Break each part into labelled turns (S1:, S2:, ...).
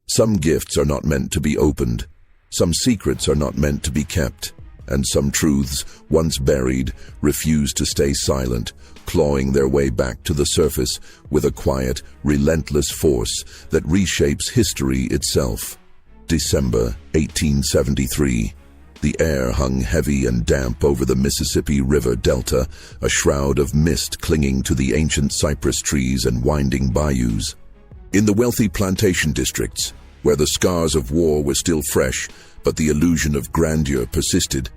S1: Some gifts are not meant to be opened, some secrets are not meant to be kept, and some truths, once buried, refuse to stay silent, clawing their way back to the surface with a quiet, relentless force that reshapes history itself. December 1873. The air hung heavy and damp over the Mississippi River Delta, a shroud of mist clinging to the ancient cypress trees and winding bayous. In the wealthy plantation districts, where the scars of war were still fresh, but the illusion of grandeur persisted,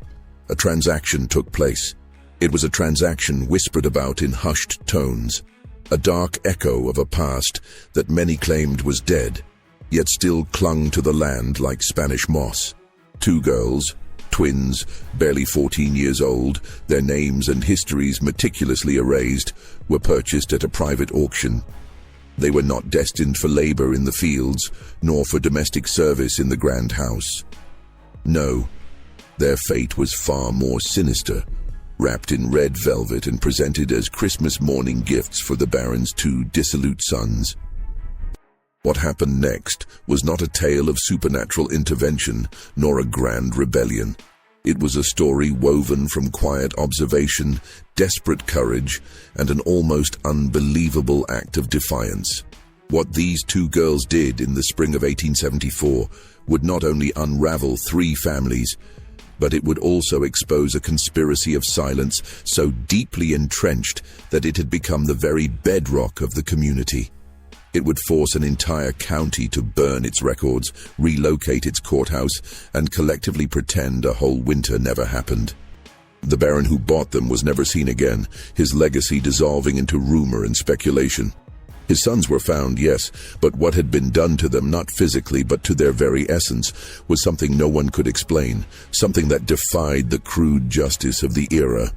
S1: a transaction took place. It was a transaction whispered about in hushed tones, a dark echo of a past that many claimed was dead, yet still clung to the land like Spanish moss. Two girls, twins, barely 14 years old, their names and histories meticulously erased, were purchased at a private auction. They were not destined for labor in the fields, nor for domestic service in the grand house. No, their fate was far more sinister, wrapped in red velvet and presented as Christmas morning gifts for the Baron's two dissolute sons. What happened next was not a tale of supernatural intervention, nor a grand rebellion. It was a story woven from quiet observation, desperate courage, and an almost unbelievable act of defiance. What these two girls did in the spring of 1874 would not only unravel three families, but it would also expose a conspiracy of silence so deeply entrenched that it had become the very bedrock of the community. It would force an entire county to burn its records, relocate its courthouse, and collectively pretend a whole winter never happened. The Baron who bought them was never seen again, his legacy dissolving into rumor and speculation. His sons were found, yes, but what had been done to them, not physically but to their very essence, was something no one could explain, something that defied the crude justice of the era.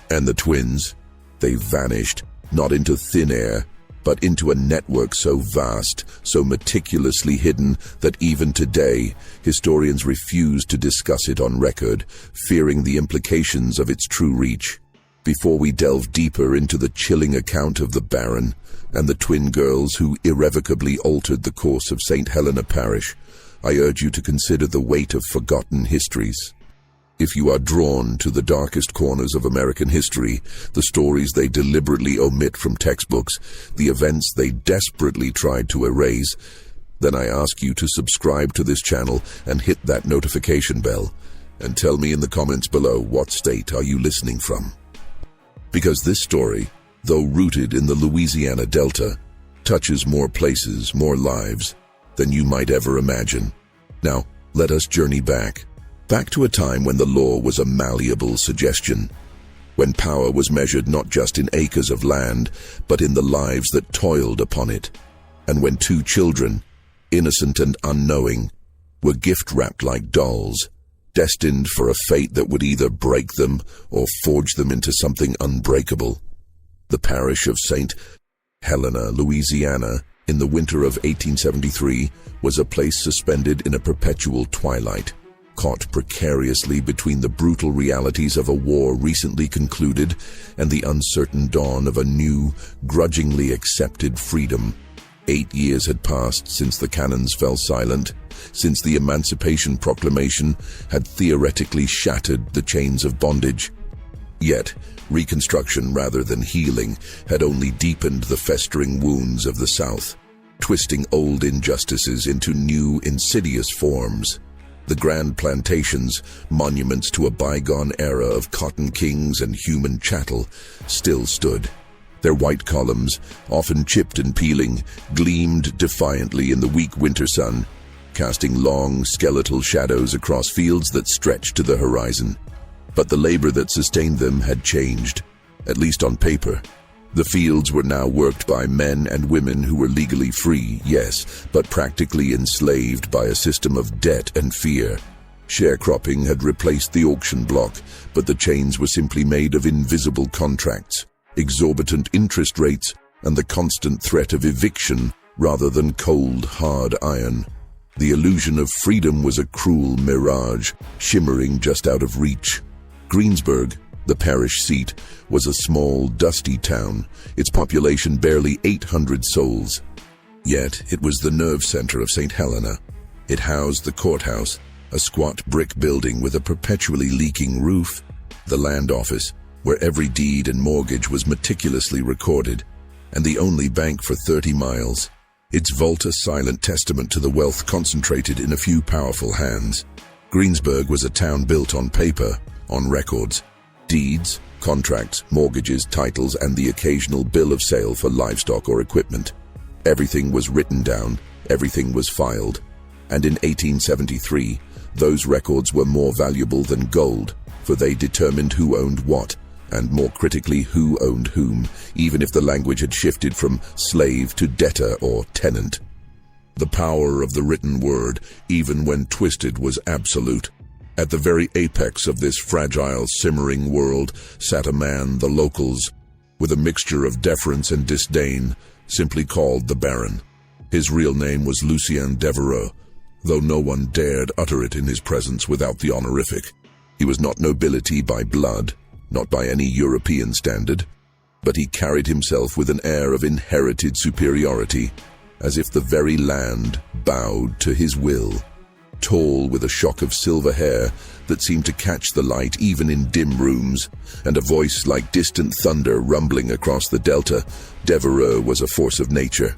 S1: And the twins? They vanished, not into thin air, but into a network so vast, so meticulously hidden, that even today, historians refuse to discuss it on record, fearing the implications of its true reach. Before we delve deeper into the chilling account of the Baron and the twin girls who irrevocably altered the course of St. Helena Parish, I urge you to consider the weight of forgotten histories. If you are drawn to the darkest corners of American history, the stories they deliberately omit from textbooks, the events they desperately tried to erase, then I ask you to subscribe to this channel and hit that notification bell, and tell me in the comments below what state are you listening from. Because this story, though rooted in the Louisiana Delta, touches more places, more lives, than you might ever imagine. Now, let us journey back to a time when the law was a malleable suggestion, when power was measured not just in acres of land, but in the lives that toiled upon it, and when two children, innocent and unknowing, were gift-wrapped like dolls, destined for a fate that would either break them or forge them into something unbreakable. The parish of St. Helena, Louisiana, in the winter of 1873, was a place suspended in a perpetual twilight, caught precariously between the brutal realities of a war recently concluded and the uncertain dawn of a new, grudgingly accepted freedom. 8 years had passed since the cannons fell silent, since the Emancipation Proclamation had theoretically shattered the chains of bondage. Yet, Reconstruction rather than healing had only deepened the festering wounds of the South, twisting old injustices into new, insidious forms. The grand plantations, monuments to a bygone era of cotton kings and human chattel, still stood. Their white columns, often chipped and peeling, gleamed defiantly in the weak winter sun, casting long, skeletal shadows across fields that stretched to the horizon. But the labor that sustained them had changed, at least on paper. The fields were now worked by men and women who were legally free, yes, but practically enslaved by a system of debt and fear. Sharecropping had replaced the auction block, but the chains were simply made of invisible contracts, exorbitant interest rates, and the constant threat of eviction rather than cold, hard iron. The illusion of freedom was a cruel mirage, shimmering just out of reach. Greensburg, the parish seat, was a small, dusty town, its population barely 800 souls. Yet it was the nerve center of St. Helena. It housed the courthouse, a squat brick building with a perpetually leaking roof, the land office, where every deed and mortgage was meticulously recorded, and the only bank for 30 miles. Its vault a silent testament to the wealth concentrated in a few powerful hands. Greensburg was a town built on paper, on records, deeds, contracts, mortgages, titles, and the occasional bill of sale for livestock or equipment. Everything was written down, everything was filed, and in 1873, those records were more valuable than gold, for they determined who owned what, and more critically, who owned whom, even if the language had shifted from slave to debtor or tenant. The power of the written word, even when twisted, was absolute. At the very apex of this fragile, simmering world sat a man the locals, with a mixture of deference and disdain, simply called the Baron. His real name was Lucien Devereux, though no one dared utter it in his presence without the honorific. He was not nobility by blood, not by any European standard, but he carried himself with an air of inherited superiority, as if the very land bowed to his will. Tall, with a shock of silver hair that seemed to catch the light even in dim rooms, and a voice like distant thunder rumbling across the delta, Devereux was a force of nature.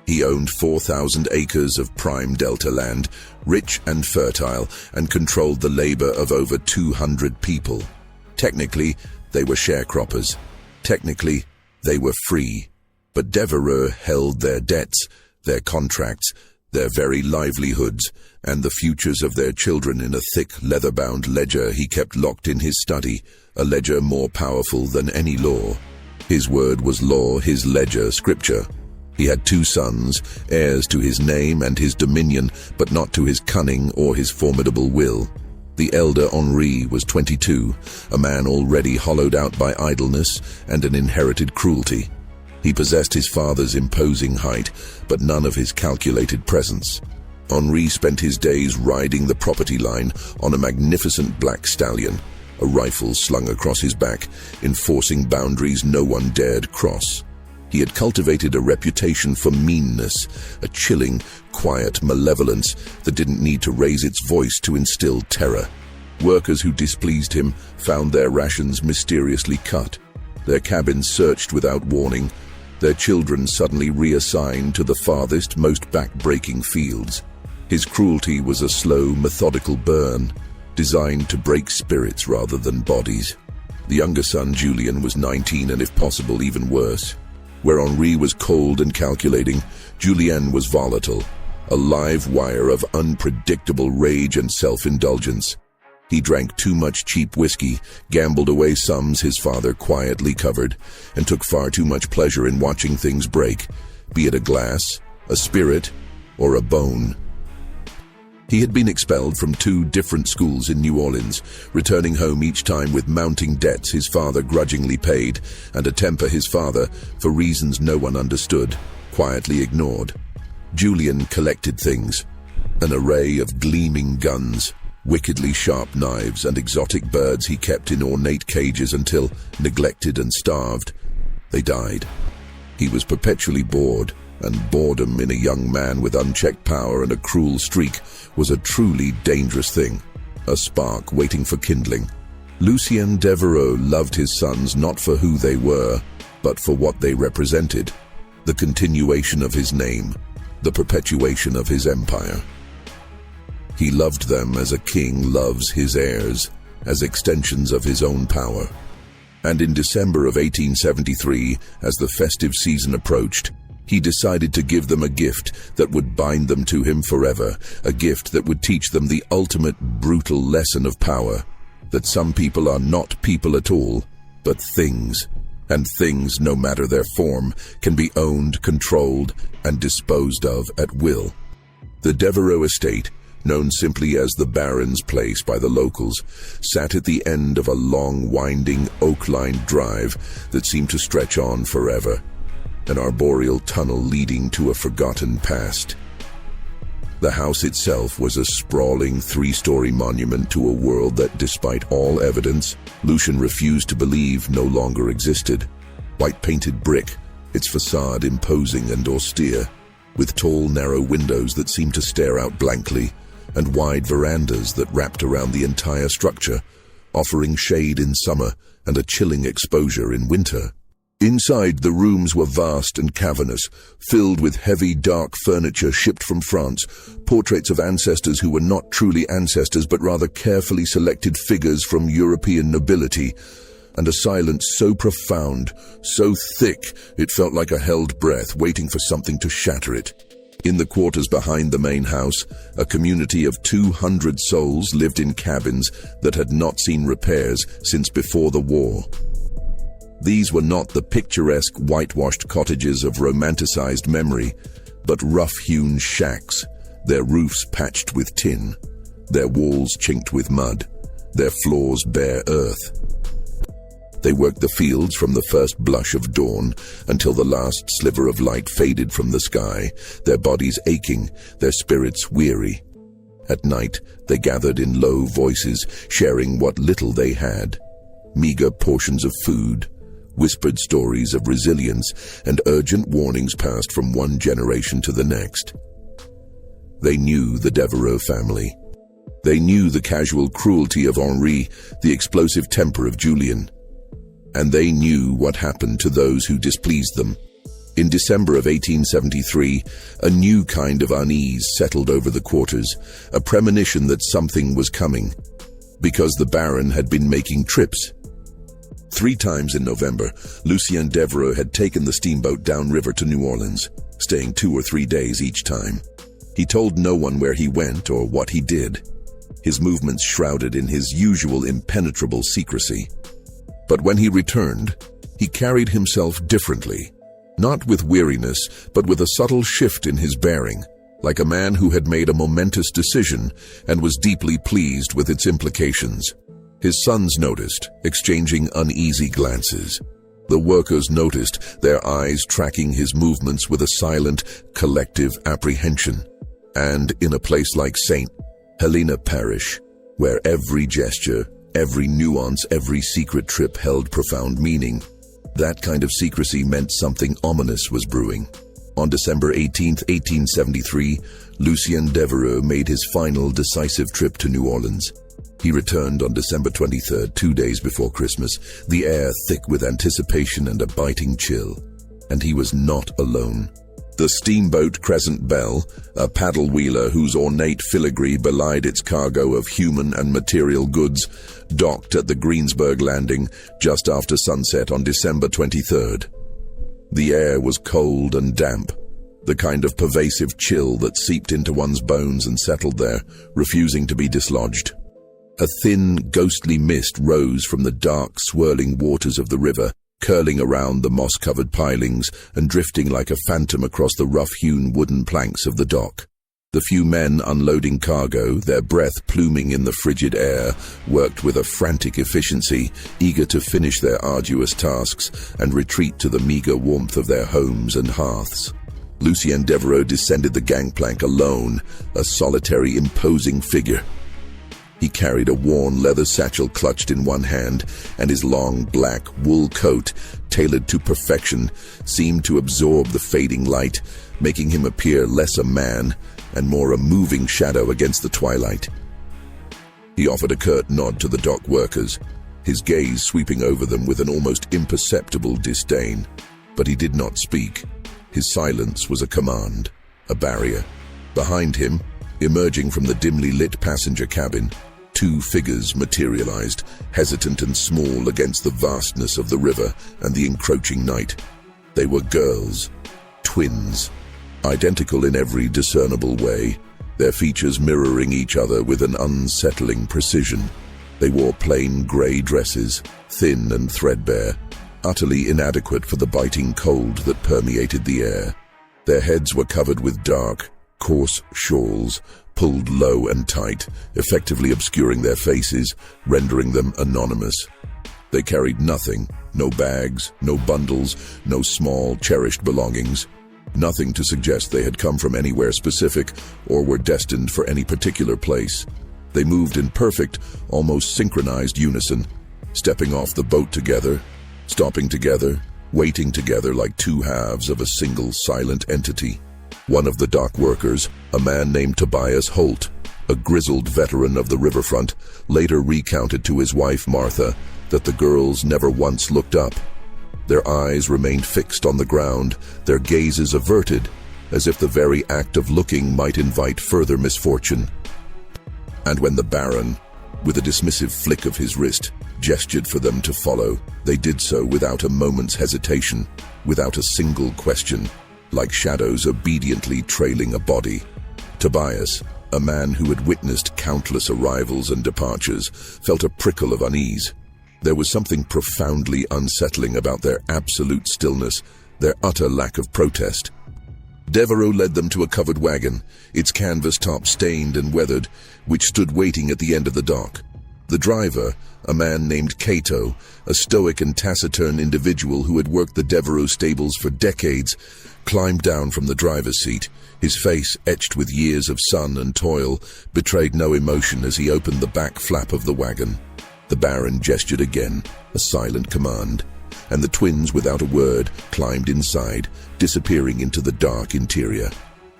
S1: He owned 4,000 acres of prime delta land, rich and fertile, and controlled the labor of over 200 people. Technically, they were sharecroppers. Technically, they were free. But Devereux held their debts, their contracts, their very livelihoods, and the futures of their children in a thick, leather-bound ledger he kept locked in his study, a ledger more powerful than any law. His word was law, his ledger scripture. He had 2 sons, heirs to his name and his dominion, but not to his cunning or his formidable will. The elder Henri was 22, a man already hollowed out by idleness and an inherited cruelty. He possessed his father's imposing height, but none of his calculated presence. Henri spent his days riding the property line on a magnificent black stallion, a rifle slung across his back, enforcing boundaries no one dared cross. He had cultivated a reputation for meanness, a chilling, quiet malevolence that didn't need to raise its voice to instill terror. Workers who displeased him found their rations mysteriously cut, their cabins searched without warning, their children suddenly reassigned to the farthest, most back-breaking fields. His cruelty was a slow, methodical burn, designed to break spirits rather than bodies. The younger son, Julien, was 19 and if possible even worse. Where Henri was cold and calculating, Julien was volatile, a live wire of unpredictable rage and self-indulgence. He drank too much cheap whiskey, gambled away sums his father quietly covered, and took far too much pleasure in watching things break, be it a glass, a spirit, or a bone. He had been expelled from 2 different schools in New Orleans, returning home each time with mounting debts his father grudgingly paid, and a temper his father, for reasons no one understood, quietly ignored. Julien collected things, an array of gleaming guns, wickedly sharp knives, and exotic birds he kept in ornate cages until, neglected and starved, they died. He was perpetually bored, and boredom in a young man with unchecked power and a cruel streak was a truly dangerous thing, a spark waiting for kindling. Lucien Devereux loved his sons not for who they were, but for what they represented, the continuation of his name, the perpetuation of his empire. He loved them as a king loves his heirs, as extensions of his own power. And in December of 1873, as the festive season approached, he decided to give them a gift that would bind them to him forever, a gift that would teach them the ultimate brutal lesson of power, that some people are not people at all, but things, and things, no matter their form, can be owned, controlled, and disposed of at will. The Devereux estate, known simply as the Baron's Place by the locals, sat at the end of a long, winding, oak-lined drive that seemed to stretch on forever, an arboreal tunnel leading to a forgotten past. The house itself was a sprawling 3-story monument to a world that, despite all evidence, Lucien refused to believe no longer existed. White-painted brick, its facade imposing and austere, with tall, narrow windows that seemed to stare out blankly, and wide verandas that wrapped around the entire structure, offering shade in summer and a chilling exposure in winter. Inside, the rooms were vast and cavernous, filled with heavy, dark furniture shipped from France, portraits of ancestors who were not truly ancestors but rather carefully selected figures from European nobility, and a silence so profound, so thick, it felt like a held breath waiting for something to shatter it. In the quarters behind the main house, a community of 200 souls lived in cabins that had not seen repairs since before the war. These were not the picturesque, whitewashed cottages of romanticized memory, but rough-hewn shacks, their roofs patched with tin, their walls chinked with mud, their floors bare earth. They worked the fields from the first blush of dawn until the last sliver of light faded from the sky, their bodies aching, their spirits weary. At night, they gathered in low voices, sharing what little they had. Meager portions of food, whispered stories of resilience, and urgent warnings passed from one generation to the next. They knew the Devereux family. They knew the casual cruelty of Henri, the explosive temper of Julien. And they knew what happened to those who displeased them. In December of 1873, a new kind of unease settled over the quarters, a premonition that something was coming, because the Baron had been making trips. 3 times in November, Lucien Devereux had taken the steamboat downriver to New Orleans, staying 2 or 3 days each time. He told no one where he went or what he did, his movements shrouded in his usual impenetrable secrecy. But when he returned, he carried himself differently, not with weariness, but with a subtle shift in his bearing, like a man who had made a momentous decision and was deeply pleased with its implications. His sons noticed, exchanging uneasy glances. The workers noticed, their eyes tracking his movements with a silent, collective apprehension. And in a place like St. Helena Parish, where every gesture, every nuance, every secret trip held profound meaning, that kind of secrecy meant something ominous was brewing. On December 18, 1873, Lucien Devereux made his final decisive trip to New Orleans. He returned on December 23rd, 2 days before Christmas, the air thick with anticipation and a biting chill. And he was not alone. The steamboat Crescent Belle, a paddle wheeler whose ornate filigree belied its cargo of human and material goods, docked at the Greensburg landing just after sunset on December 23rd. The air was cold and damp, the kind of pervasive chill that seeped into one's bones and settled there, refusing to be dislodged. A thin, ghostly mist rose from the dark, swirling waters of the river, curling around the moss-covered pilings and drifting like a phantom across the rough-hewn wooden planks of the dock. The few men unloading cargo, their breath pluming in the frigid air, worked with a frantic efficiency, eager to finish their arduous tasks and retreat to the meager warmth of their homes and hearths. Lucien Devereux descended the gangplank alone, a solitary, imposing figure. He carried a worn leather satchel clutched in one hand, and his long black wool coat, tailored to perfection, seemed to absorb the fading light, making him appear less a man and more a moving shadow against the twilight. He offered a curt nod to the dock workers, his gaze sweeping over them with an almost imperceptible disdain. But he did not speak. His silence was a command, a barrier. Behind him, emerging from the dimly lit passenger cabin, 2 figures materialized, hesitant and small against the vastness of the river and the encroaching night. They were girls, twins, identical in every discernible way, their features mirroring each other with an unsettling precision. They wore plain gray dresses, thin and threadbare, utterly inadequate for the biting cold that permeated the air. Their heads were covered with dark, coarse shawls, pulled low and tight, effectively obscuring their faces, rendering them anonymous. They carried nothing, no bags, no bundles, no small, cherished belongings, nothing to suggest they had come from anywhere specific or were destined for any particular place. They moved in perfect, almost synchronized unison, stepping off the boat together, stopping together, waiting together like 2 halves of a single silent entity. One of the dock workers, a man named Tobias Holt, a grizzled veteran of the riverfront, later recounted to his wife Martha that the girls never once looked up. Their eyes remained fixed on the ground, their gazes averted, as if the very act of looking might invite further misfortune. And when the Baron, with a dismissive flick of his wrist, gestured for them to follow, they did so without a moment's hesitation, without a single question, like shadows obediently trailing a body. Tobias, a man who had witnessed countless arrivals and departures, felt a prickle of unease. There was something profoundly unsettling about their absolute stillness, their utter lack of protest. Devereaux led them to a covered wagon, its canvas top stained and weathered, which stood waiting at the end of the dock. The driver, a man named Cato, a stoic and taciturn individual who had worked the Devereaux stables for decades, climbed down from the driver's seat. His face, etched with years of sun and toil, betrayed no emotion as he opened the back flap of the wagon. The Baron gestured again, a silent command, and the twins, without a word, climbed inside, disappearing into the dark interior.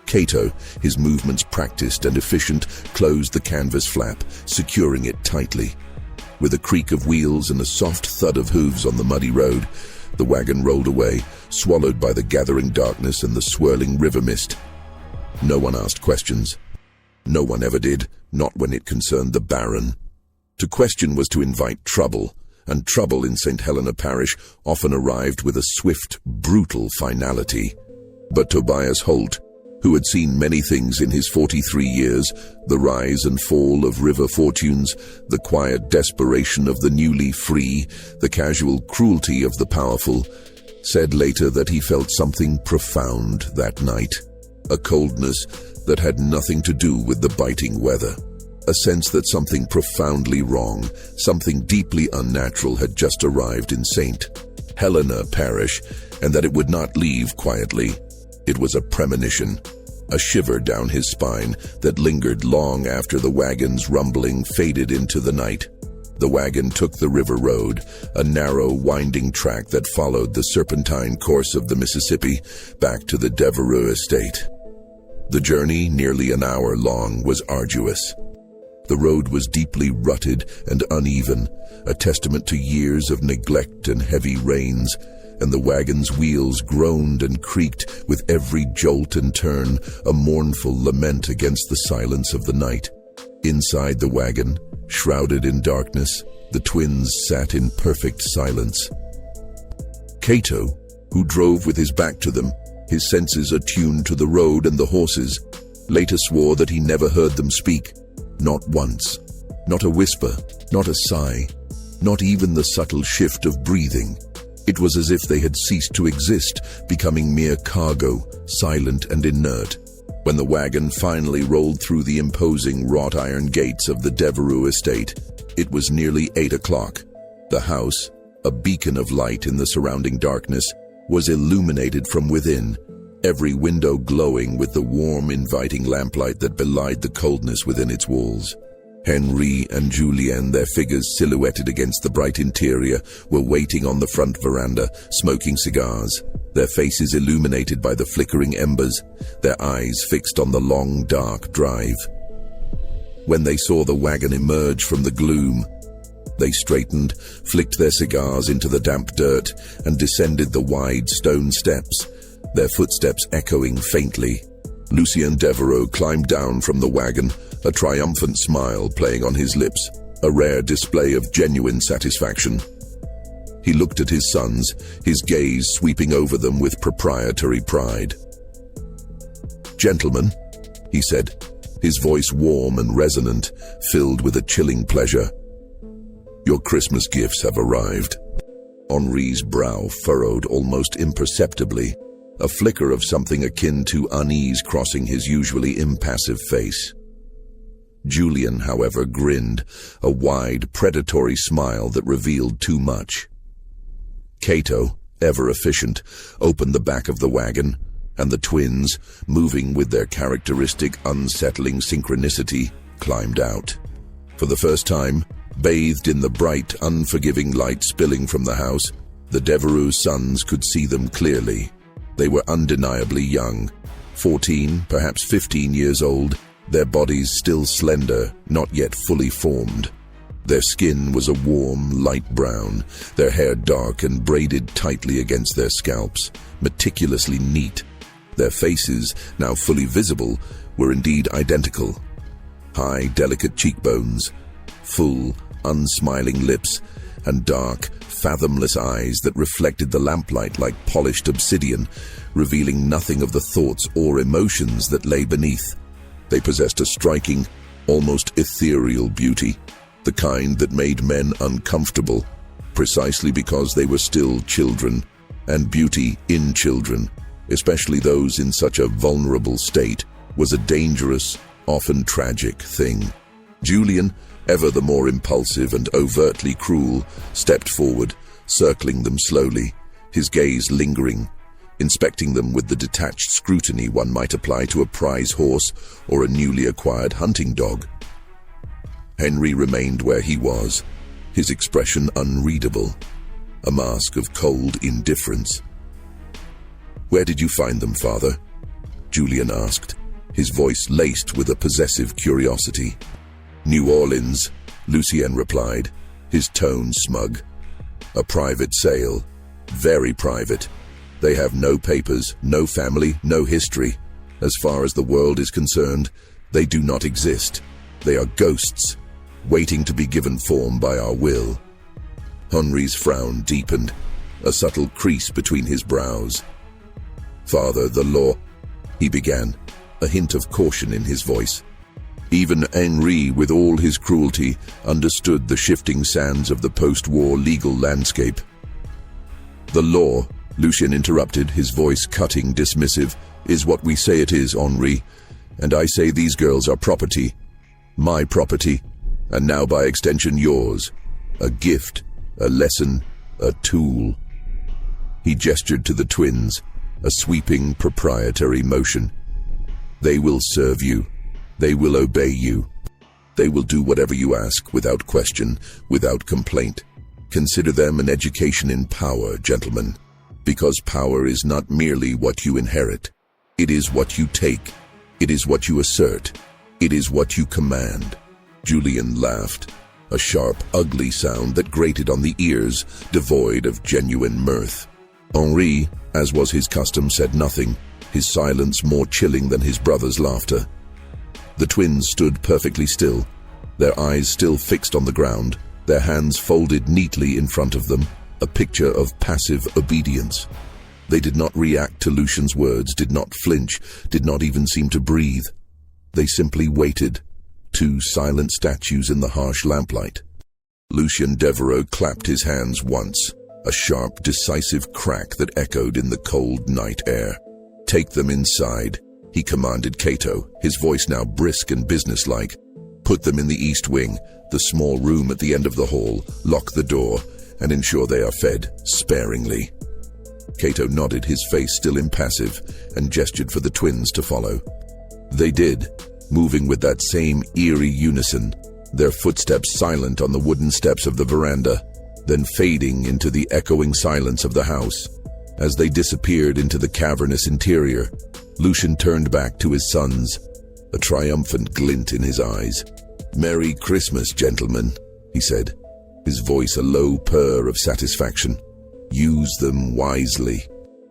S1: Cato, his movements practiced and efficient, closed the canvas flap, securing it tightly. With a creak of wheels and a soft thud of hooves on the muddy road, the wagon rolled away, swallowed by the gathering darkness and the swirling river mist. No one asked questions. No one ever did, not when it concerned the Baron. To question was to invite trouble, and trouble in St. Helena Parish often arrived with a swift, brutal finality. But Tobias Holt, who had seen many things in his 43 years, the rise and fall of river fortunes, the quiet desperation of the newly free, the casual cruelty of the powerful, said later that he felt something profound that night, a coldness that had nothing to do with the biting weather. A sense that something profoundly wrong, something deeply unnatural had just arrived in St. Helena Parish, and that it would not leave quietly. It was a premonition, a shiver down his spine that lingered long after the wagon's rumbling faded into the night. The wagon took the river road, a narrow, winding track that followed the serpentine course of the Mississippi back to the Devereaux estate. The journey, nearly an hour long, was arduous. The road was deeply rutted and uneven, a testament to years of neglect and heavy rains, and the wagon's wheels groaned and creaked with every jolt and turn, a mournful lament against the silence of the night. Inside the wagon, shrouded in darkness, the twins sat in perfect silence. Cato, who drove with his back to them, his senses attuned to the road and the horses, later swore that he never heard them speak. Not once, not a whisper, not a sigh, not even the subtle shift of breathing. It was as if they had ceased to exist, becoming mere cargo, silent and inert. When the wagon finally rolled through the imposing wrought iron gates of the Devereaux estate, it was nearly 8 o'clock. The house, a beacon of light in the surrounding darkness, was illuminated from within, every window glowing with the warm, inviting lamplight that belied the coldness within its walls. Henri and Julien, their figures silhouetted against the bright interior, were waiting on the front veranda, smoking cigars, their faces illuminated by the flickering embers, their eyes fixed on the long, dark drive. When they saw the wagon emerge from the gloom, they straightened, flicked their cigars into the damp dirt, and descended the wide stone steps, their footsteps echoing faintly. Lucien Devereaux climbed down from the wagon, a triumphant smile playing on his lips, a rare display of genuine satisfaction. He looked at his sons, his gaze sweeping over them with proprietary pride. "Gentlemen," he said, his voice warm and resonant, filled with a chilling pleasure, "your Christmas gifts have arrived." Henri's brow furrowed almost imperceptibly, a flicker of something akin to unease crossing his usually impassive face. Julien, however, grinned, a wide, predatory smile that revealed too much. Cato, ever efficient, opened the back of the wagon, and the twins, moving with their characteristic unsettling synchronicity, climbed out. For the first time, bathed in the bright, unforgiving light spilling from the house, the Devereaux sons could see them clearly. They were undeniably young, 14, perhaps 15 years old, their bodies still slender, not yet fully formed. Their skin was a warm, light brown, their hair dark and braided tightly against their scalps, meticulously neat. Their faces, now fully visible, were indeed identical. High, delicate cheekbones, full, unsmiling lips, and dark, fathomless eyes that reflected the lamplight like polished obsidian, revealing nothing of the thoughts or emotions that lay beneath. They possessed a striking, almost ethereal beauty, the kind that made men uncomfortable, precisely because they were still children, and beauty in children, especially those in such a vulnerable state, was a dangerous, often tragic thing. Julian, ever the more impulsive and overtly cruel, stepped forward, circling them slowly, his gaze lingering, inspecting them with the detached scrutiny one might apply to a prize horse or a newly acquired hunting dog. Henry remained where he was, his expression unreadable, a mask of cold indifference. "Where did you find them, father?" Julian asked, his voice laced with a possessive curiosity. "New Orleans," Lucien replied, his tone smug. "A private sale. Very private. They have no papers, no family, no history. As far as the world is concerned, they do not exist. They are ghosts, waiting to be given form by our will." Henri's frown deepened, a subtle crease between his brows. "Father, the law," he began, a hint of caution in his voice. Even Henri, with all his cruelty, understood the shifting sands of the post-war legal landscape. "The law," Lucien interrupted, his voice cutting, dismissive, "is what we say it is, Henri, and I say these girls are property. My property, and now by extension yours. A gift, a lesson, a tool." He gestured to the twins, a sweeping, proprietary motion. "They will serve you. They will obey you. They will do whatever you ask, without question, without complaint. Consider them an education in power, gentlemen, because power is not merely what you inherit. It is what you take. It is what you assert. It is what you command." Julian laughed, a sharp, ugly sound that grated on the ears, devoid of genuine mirth. Henri, as was his custom, said nothing, his silence more chilling than his brother's laughter. The twins stood perfectly still, their eyes still fixed on the ground, their hands folded neatly in front of them, a picture of passive obedience. They did not react to Lucien's words, did not flinch, did not even seem to breathe. They simply waited, two silent statues in the harsh lamplight. Lucien Devereux clapped his hands once, a sharp, decisive crack that echoed in the cold night air. "Take them inside," he commanded Cato, his voice now brisk and businesslike. "Put them in the east wing, the small room at the end of the hall, lock the door, and ensure they are fed sparingly." Cato nodded, his face still impassive, and gestured for the twins to follow. They did, moving with that same eerie unison, their footsteps silent on the wooden steps of the veranda, then fading into the echoing silence of the house. As they disappeared into the cavernous interior, Lucien turned back to his sons, a triumphant glint in his eyes. "Merry Christmas, gentlemen," he said, his voice a low purr of satisfaction. "Use them wisely.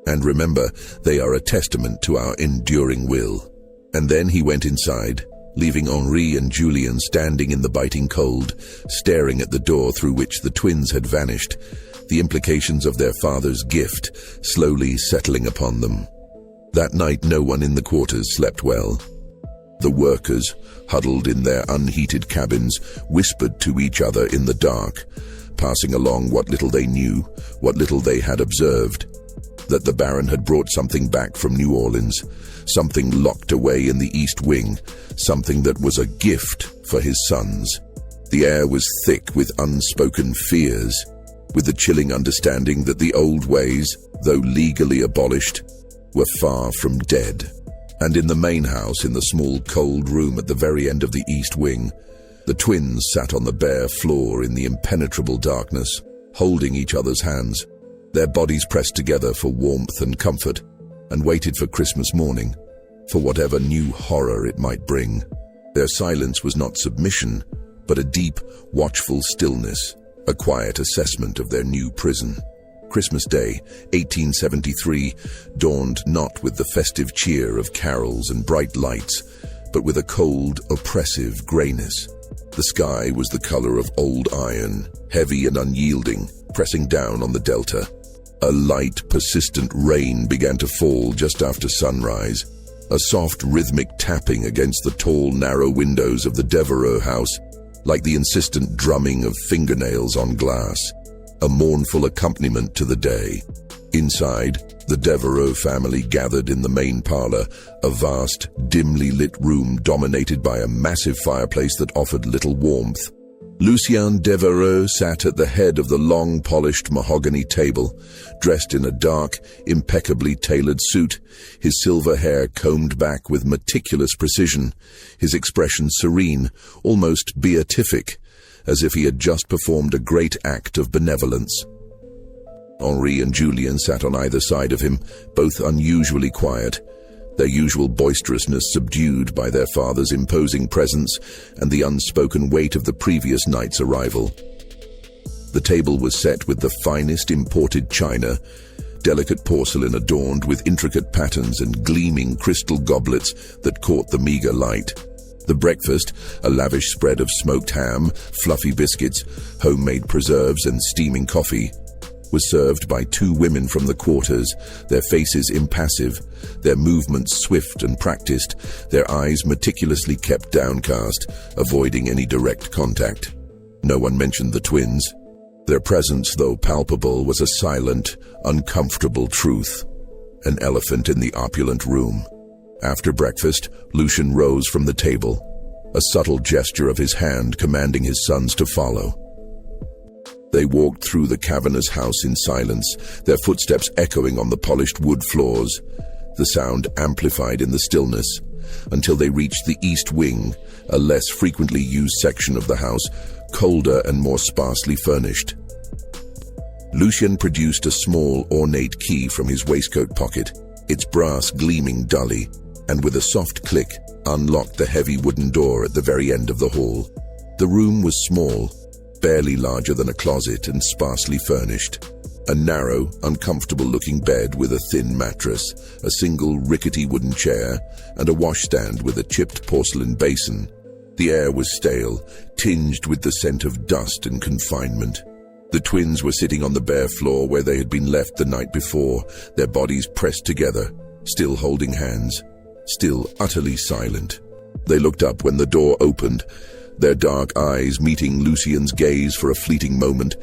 S1: And remember, they are a testament to our enduring will." And then he went inside, leaving Henri and Julian standing in the biting cold, staring at the door through which the twins had vanished, the implications of their father's gift slowly settling upon them. That night no one in the quarters slept well. The workers, huddled in their unheated cabins, whispered to each other in the dark, passing along what little they knew, what little they had observed. That the Baron had brought something back from New Orleans, something locked away in the East Wing, something that was a gift for his sons. The air was thick with unspoken fears, with the chilling understanding that the old ways, though legally abolished, were far from dead. And in the main house, in the small cold room at the very end of the East Wing, the twins sat on the bare floor in the impenetrable darkness, holding each other's hands, their bodies pressed together for warmth and comfort, and waited for Christmas morning. for whatever new horror it might bring. Their silence was not submission, but a deep, watchful stillness, a quiet assessment of their new prison. Christmas Day, 1873, dawned not with the festive cheer of carols and bright lights, but with a cold, oppressive grayness. The sky was the color of old iron, heavy and unyielding, pressing down on the delta. A light, persistent rain began to fall just after sunrise, a soft, rhythmic tapping against the tall, narrow windows of the Devereux house, like the insistent drumming of fingernails on glass, a mournful accompaniment to the day. Inside, the Devereux family gathered in the main parlor, a vast, dimly lit room dominated by a massive fireplace that offered little warmth. Lucien Devereux sat at the head of the long, polished mahogany table, dressed in a dark, impeccably tailored suit, his silver hair combed back with meticulous precision, his expression serene, almost beatific, as if he had just performed a great act of benevolence. Henri and Julien sat on either side of him, both unusually quiet, their usual boisterousness subdued by their father's imposing presence and the unspoken weight of the previous night's arrival. The table was set with the finest imported china, delicate porcelain adorned with intricate patterns and gleaming crystal goblets that caught the meager light. The breakfast, a lavish spread of smoked ham, fluffy biscuits, homemade preserves and steaming coffee, was served by two women from the quarters, their faces impassive, their movements swift and practiced, their eyes meticulously kept downcast, avoiding any direct contact. No one mentioned the twins. Their presence, though palpable, was a silent, uncomfortable truth, an elephant in the opulent room. After breakfast, Lucien rose from the table, a subtle gesture of his hand commanding his sons to follow. They walked through the cavernous house in silence, their footsteps echoing on the polished wood floors, the sound amplified in the stillness, until they reached the east wing, a less frequently used section of the house, colder and more sparsely furnished. Lucien produced a small, ornate key from his waistcoat pocket, its brass gleaming dully, and with a soft click, unlocked the heavy wooden door at the very end of the hall. The room was small, barely larger than a closet and sparsely furnished. A narrow, uncomfortable-looking bed with a thin mattress, a single rickety wooden chair, and a washstand with a chipped porcelain basin. The air was stale, tinged with the scent of dust and confinement. The twins were sitting on the bare floor where they had been left the night before, their bodies pressed together, still holding hands, still utterly silent. They looked up when the door opened, their dark eyes meeting Lucien's gaze for a fleeting moment,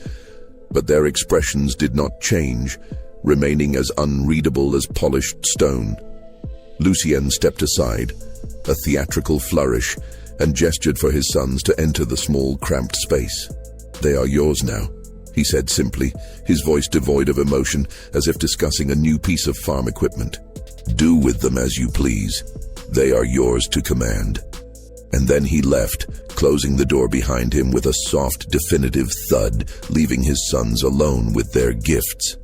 S1: but their expressions did not change, remaining as unreadable as polished stone. Lucien stepped aside, a theatrical flourish, and gestured for his sons to enter the small, cramped space. "They are yours now," he said simply, his voice devoid of emotion, as if discussing a new piece of farm equipment. "Do with them as you please. They are yours to command." And then he left, closing the door behind him with a soft, definitive thud, leaving his sons alone with their gifts.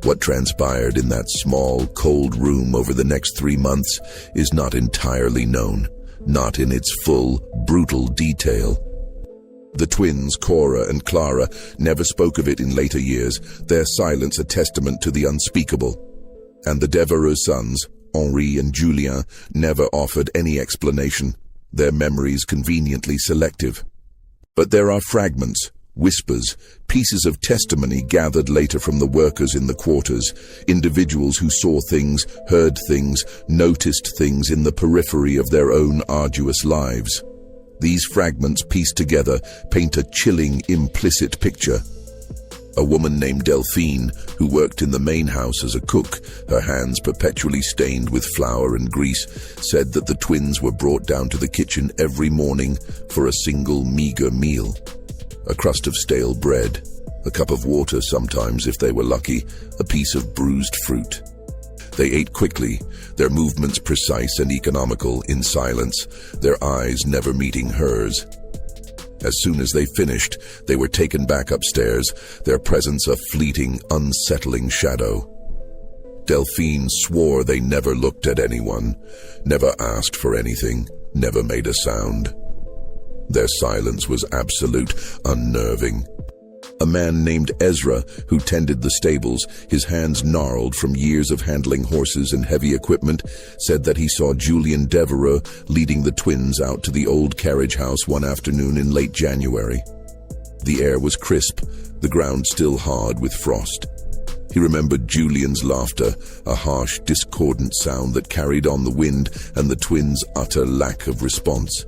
S1: What transpired in that small, cold room over the next 3 months is not entirely known, not in its full, brutal detail. The twins, Cora and Clara, never spoke of it in later years, their silence a testament to the unspeakable. And the Devereux sons, Henri and Julien, never offered any explanation, their memories conveniently selective. But there are fragments, whispers, pieces of testimony gathered later from the workers in the quarters, individuals who saw things, heard things, noticed things in the periphery of their own arduous lives. These fragments pieced together paint a chilling, implicit picture. A woman named Delphine, who worked in the main house as a cook, her hands perpetually stained with flour and grease, said that the twins were brought down to the kitchen every morning for a single meager meal. A crust of stale bread, a cup of water sometimes if they were lucky, a piece of bruised fruit. They ate quickly, their movements precise and economical, in silence, their eyes never meeting hers. As soon as they finished, they were taken back upstairs, their presence a fleeting, unsettling shadow. Delphine swore they never looked at anyone, never asked for anything, never made a sound. Their silence was absolute, unnerving. A man named Ezra, who tended the stables, his hands gnarled from years of handling horses and heavy equipment, said that he saw Julian Devereux leading the twins out to the old carriage house one afternoon in late January. The air was crisp, the ground still hard with frost. He remembered Julian's laughter, a harsh, discordant sound that carried on the wind, and the twins' utter lack of response.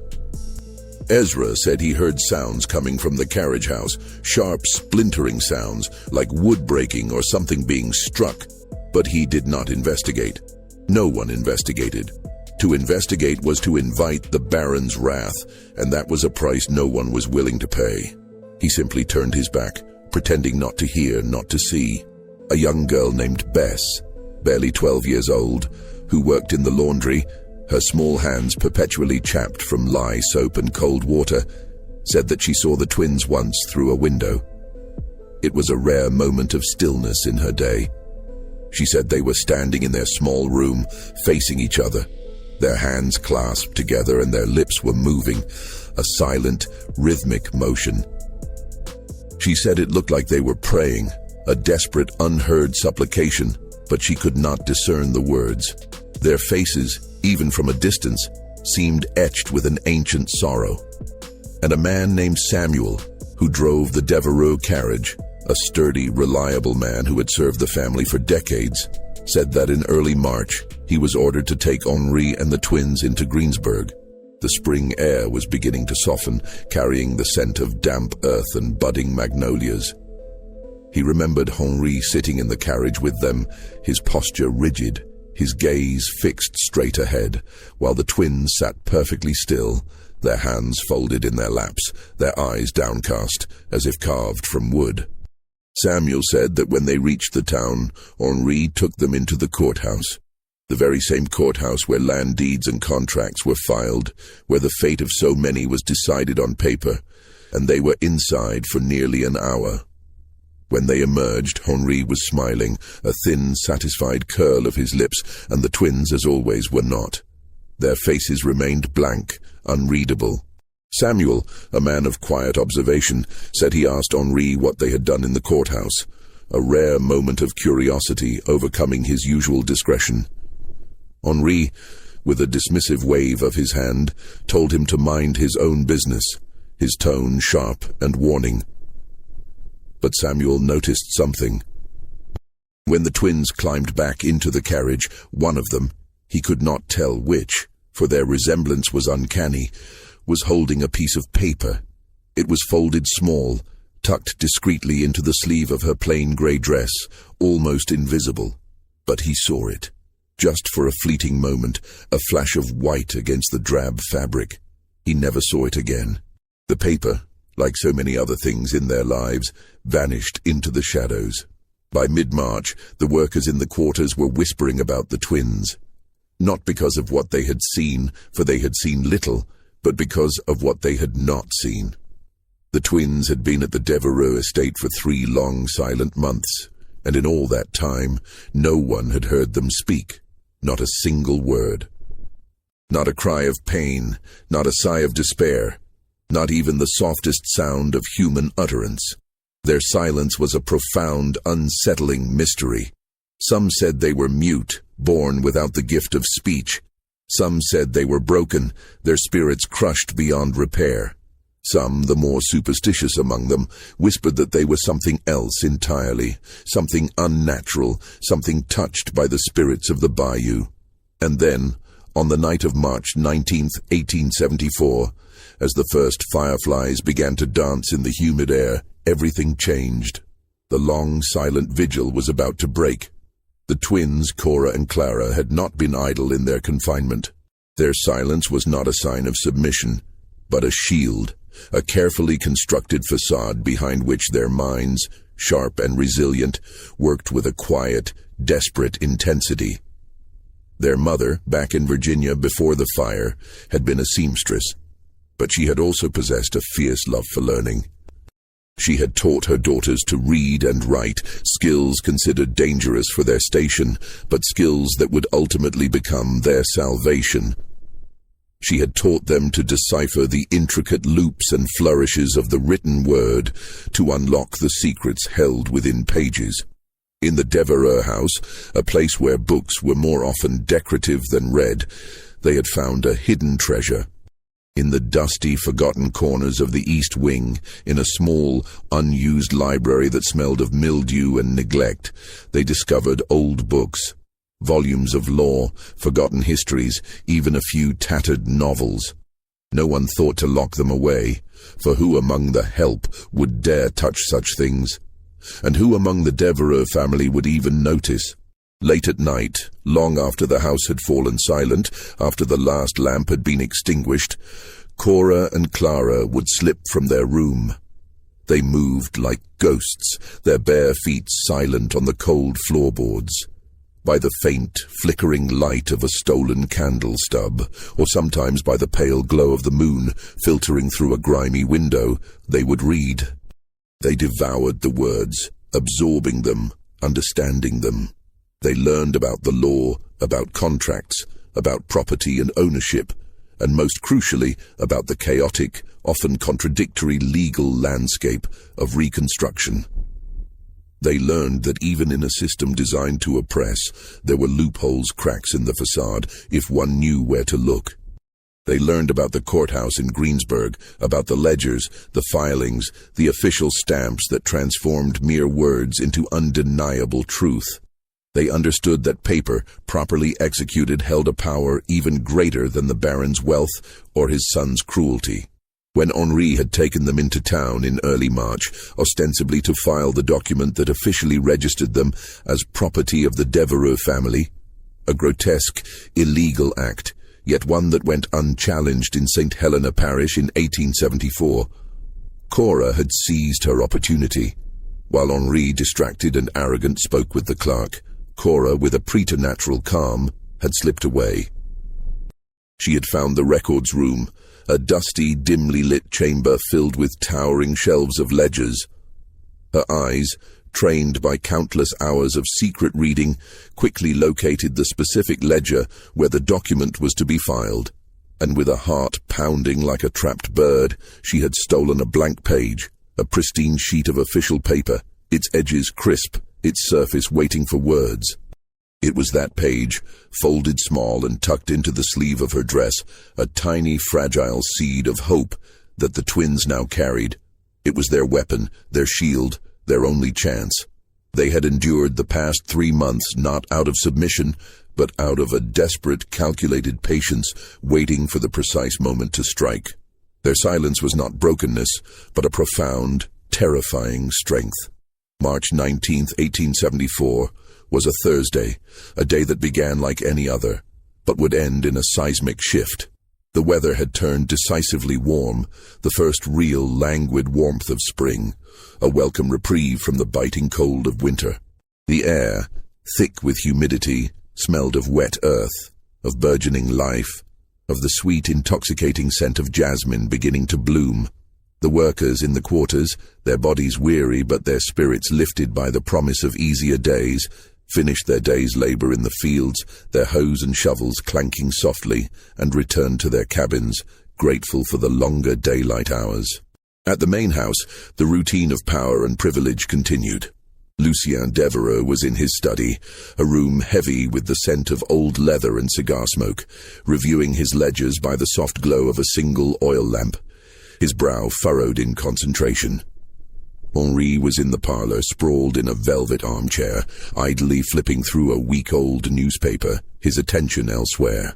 S1: Ezra said he heard sounds coming from the carriage house, sharp, splintering sounds, like wood breaking or something being struck, but he did not investigate. No one investigated. To investigate was to invite the Baron's wrath, and that was a price no one was willing to pay. He simply turned his back, pretending not to hear, not to see. A young girl named Bess, barely 12 years old, who worked in the laundry, her small hands perpetually chapped from lye soap and cold water, said that she saw the twins once through a window. It was a rare moment of stillness in her day. She said they were standing in their small room, facing each other, their hands clasped together and their lips were moving, a silent, rhythmic motion. She said it looked like they were praying, a desperate, unheard supplication, but she could not discern the words. Their faces, even from a distance, seemed etched with an ancient sorrow. And a man named Samuel, who drove the Devereux carriage, a sturdy, reliable man who had served the family for decades, said that in early March he was ordered to take Henri and the twins into Greensburg. The spring air was beginning to soften, carrying the scent of damp earth and budding magnolias. He remembered Henri sitting in the carriage with them, his posture rigid, his gaze fixed straight ahead, while the twins sat perfectly still, their hands folded in their laps, their eyes downcast, as if carved from wood. Samuel said that when they reached the town, Henri took them into the courthouse, the very same courthouse where land deeds and contracts were filed, where the fate of so many was decided on paper, and they were inside for nearly an hour. When they emerged, Henri was smiling, a thin, satisfied curl of his lips, and the twins, as always, were not. Their faces remained blank, unreadable. Samuel, a man of quiet observation, said he asked Henri what they had done in the courthouse, a rare moment of curiosity overcoming his usual discretion. Henri, with a dismissive wave of his hand, told him to mind his own business, his tone sharp and warning. But Samuel noticed something. When the twins climbed back into the carriage, one of them, he could not tell which, for their resemblance was uncanny, was holding a piece of paper. It was folded small, tucked discreetly into the sleeve of her plain grey dress, almost invisible. But he saw it. Just for a fleeting moment, a flash of white against the drab fabric. He never saw it again. The paper, like so many other things in their lives, vanished into the shadows. By mid-March, the workers in the quarters were whispering about the twins. Not because of what they had seen, for they had seen little, but because of what they had not seen. The twins had been at the Devereux estate for 3 long, silent months, and in all that time, no one had heard them speak, not a single word. Not a cry of pain, not a sigh of despair, not even the softest sound of human utterance. Their silence was a profound, unsettling mystery. Some said they were mute, born without the gift of speech. Some said they were broken, their spirits crushed beyond repair. Some, the more superstitious among them, whispered that they were something else entirely, something unnatural, something touched by the spirits of the bayou. And then, on the night of March 19th, 1874, as the first fireflies began to dance in the humid air, everything changed. The long, silent vigil was about to break. The twins, Cora and Clara, had not been idle in their confinement. Their silence was not a sign of submission, but a shield, a carefully constructed facade behind which their minds, sharp and resilient, worked with a quiet, desperate intensity. Their mother, back in Virginia before the fire, had been a seamstress, but she had also possessed a fierce love for learning. She had taught her daughters to read and write, skills considered dangerous for their station, but skills that would ultimately become their salvation. She had taught them to decipher the intricate loops and flourishes of the written word, to unlock the secrets held within pages. In the Devereux house, a place where books were more often decorative than read, they had found a hidden treasure. In the dusty, forgotten corners of the East Wing, in a small, unused library that smelled of mildew and neglect, they discovered old books, volumes of law, forgotten histories, even a few tattered novels. No one thought to lock them away, for who among the help would dare touch such things? And who among the Devereux family would even notice? Late at night, long after the house had fallen silent, after the last lamp had been extinguished, Cora and Clara would slip from their room. They moved like ghosts, their bare feet silent on the cold floorboards. By the faint, flickering light of a stolen candle stub, or sometimes by the pale glow of the moon filtering through a grimy window, they would read. They devoured the words, absorbing them, understanding them. They learned about the law, about contracts, about property and ownership, and most crucially, about the chaotic, often contradictory legal landscape of Reconstruction. They learned that even in a system designed to oppress, there were loopholes, cracks in the facade, if one knew where to look. They learned about the courthouse in Greensburg, about the ledgers, the filings, the official stamps that transformed mere words into undeniable truth. They understood that paper, properly executed, held a power even greater than the Baron's wealth or his son's cruelty. When Henri had taken them into town in early March, ostensibly to file the document that officially registered them as property of the Devereux family, a grotesque, illegal act, yet one that went unchallenged in St. Helena Parish in 1874, Cora had seized her opportunity. While Henri, distracted and arrogant, spoke with the clerk, Cora, with a preternatural calm, had slipped away. She had found the records room, a dusty, dimly lit chamber filled with towering shelves of ledgers. Her eyes, trained by countless hours of secret reading, quickly located the specific ledger where the document was to be filed, and with a heart pounding like a trapped bird, she had stolen a blank page, a pristine sheet of official paper, its edges crisp, its surface waiting for words. It was that page, folded small and tucked into the sleeve of her dress, a tiny, fragile seed of hope that the twins now carried. It was their weapon, their shield, their only chance. They had endured the past 3 months not out of submission, but out of a desperate, calculated patience, waiting for the precise moment to strike. Their silence was not brokenness, but a profound, terrifying strength. March 19, 1874, was a Thursday, a day that began like any other, but would end in a seismic shift. The weather had turned decisively warm, the first real languid warmth of spring, a welcome reprieve from the biting cold of winter. The air, thick with humidity, smelled of wet earth, of burgeoning life, of the sweet, intoxicating scent of jasmine beginning to bloom. The workers in the quarters, their bodies weary but their spirits lifted by the promise of easier days, finished their day's labor in the fields, their hoes and shovels clanking softly, and returned to their cabins, grateful for the longer daylight hours. At the main house, the routine of power and privilege continued. Lucien Devereux was in his study, a room heavy with the scent of old leather and cigar smoke, reviewing his ledgers by the soft glow of a single oil lamp, his brow furrowed in concentration. Henri was in the parlor, sprawled in a velvet armchair, idly flipping through a week-old newspaper, his attention elsewhere.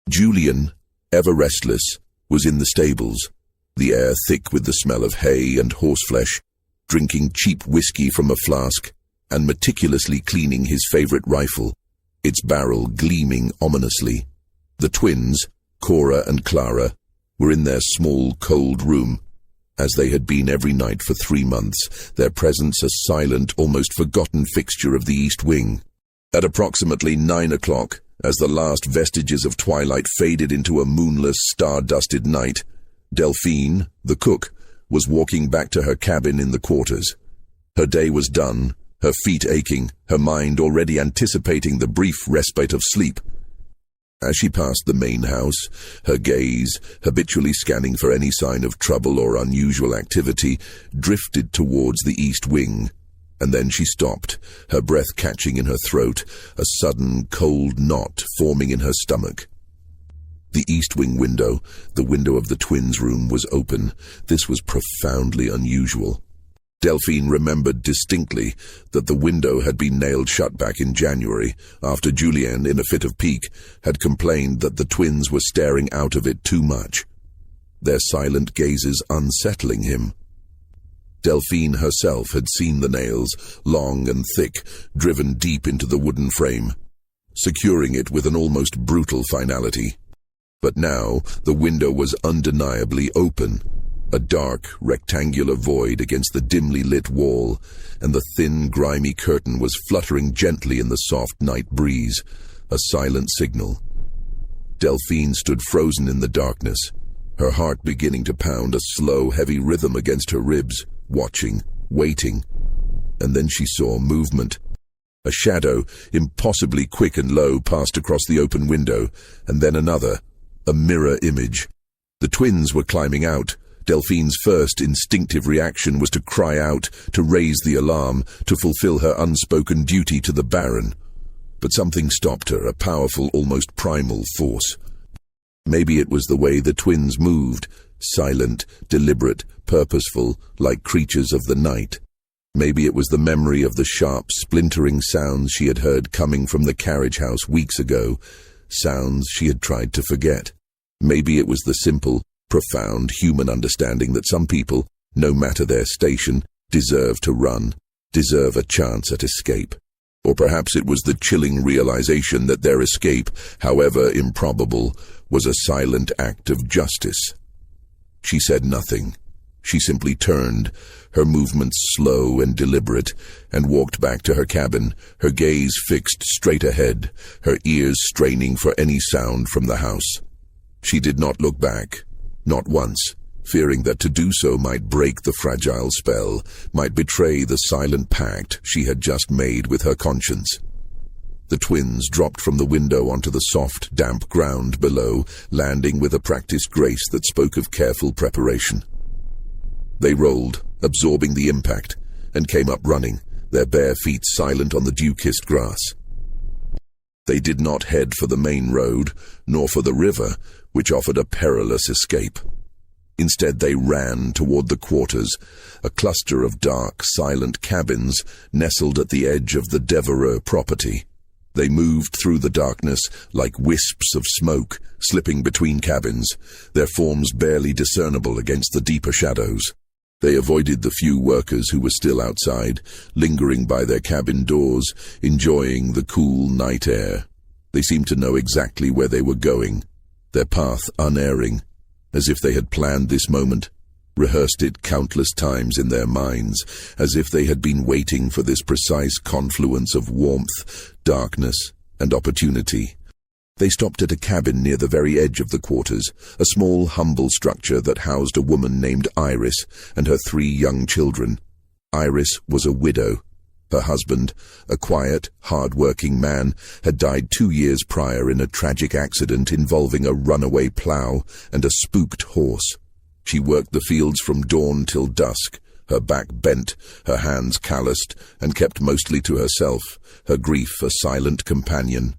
S1: Julien, ever restless, was in the stables, the air thick with the smell of hay and horseflesh, drinking cheap whiskey from a flask, and meticulously cleaning his favorite rifle, its barrel gleaming ominously. The twins, Cora and Clara, were in their small, cold room, as they had been every night for 3 months, their presence a silent, almost forgotten fixture of the East Wing. At approximately 9 o'clock, as the last vestiges of twilight faded into a moonless, star-dusted night, Delphine, the cook, was walking back to her cabin in the quarters. Her day was done, her feet aching, her mind already anticipating the brief respite of sleep. As she passed the main house, her gaze, habitually scanning for any sign of trouble or unusual activity, drifted towards the east wing, and then she stopped, her breath catching in her throat, a sudden cold knot forming in her stomach. The east wing window, the window of the twins' room, was open. This was profoundly unusual. Delphine remembered distinctly that the window had been nailed shut back in January, after Julien, in a fit of pique, had complained that the twins were staring out of it too much, their silent gazes unsettling him. Delphine herself had seen the nails, long and thick, driven deep into the wooden frame, securing it with an almost brutal finality. But now the window was undeniably open, a dark, rectangular void against the dimly lit wall, and the thin, grimy curtain was fluttering gently in the soft night breeze, a silent signal. Delphine stood frozen in the darkness, her heart beginning to pound a slow, heavy rhythm against her ribs, watching, waiting. And then she saw movement. A shadow, impossibly quick and low, passed across the open window, and then another, a mirror image. The twins were climbing out. Delphine's first instinctive reaction was to cry out, to raise the alarm, to fulfill her unspoken duty to the Baron. But something stopped her, a powerful, almost primal force. Maybe it was the way the twins moved, silent, deliberate, purposeful, like creatures of the night. Maybe it was the memory of the sharp, splintering sounds she had heard coming from the carriage house weeks ago, sounds she had tried to forget. Maybe it was the simple, profound human understanding that some people, no matter their station, deserve to run, deserve a chance at escape. Or perhaps it was the chilling realization that their escape, however improbable, was a silent act of justice. She said nothing. She simply turned, her movements slow and deliberate, and walked back to her cabin, her gaze fixed straight ahead, her ears straining for any sound from the house. She did not look back. Not once, fearing that to do so might break the fragile spell, might betray the silent pact she had just made with her conscience. The twins dropped from the window onto the soft, damp ground below, landing with a practiced grace that spoke of careful preparation. They rolled, absorbing the impact, and came up running, their bare feet silent on the dew-kissed grass. They did not head for the main road, nor for the river, which offered a perilous escape. Instead, they ran toward the quarters, a cluster of dark, silent cabins nestled at the edge of the Devereux property. They moved through the darkness like wisps of smoke, slipping between cabins, their forms barely discernible against the deeper shadows. They avoided the few workers who were still outside, lingering by their cabin doors, enjoying the cool night air. They seemed to know exactly where they were going, their path unerring, as if they had planned this moment, rehearsed it countless times in their minds, as if they had been waiting for this precise confluence of warmth, darkness, and opportunity. They stopped at a cabin near the very edge of the quarters, a small, humble structure that housed a woman named Iris and her 3 young children. Iris was a widow. Her husband, a quiet, hard-working man, had died 2 years prior in a tragic accident involving a runaway plough and a spooked horse. She worked the fields from dawn till dusk, her back bent, her hands calloused, and kept mostly to herself, her grief a silent companion.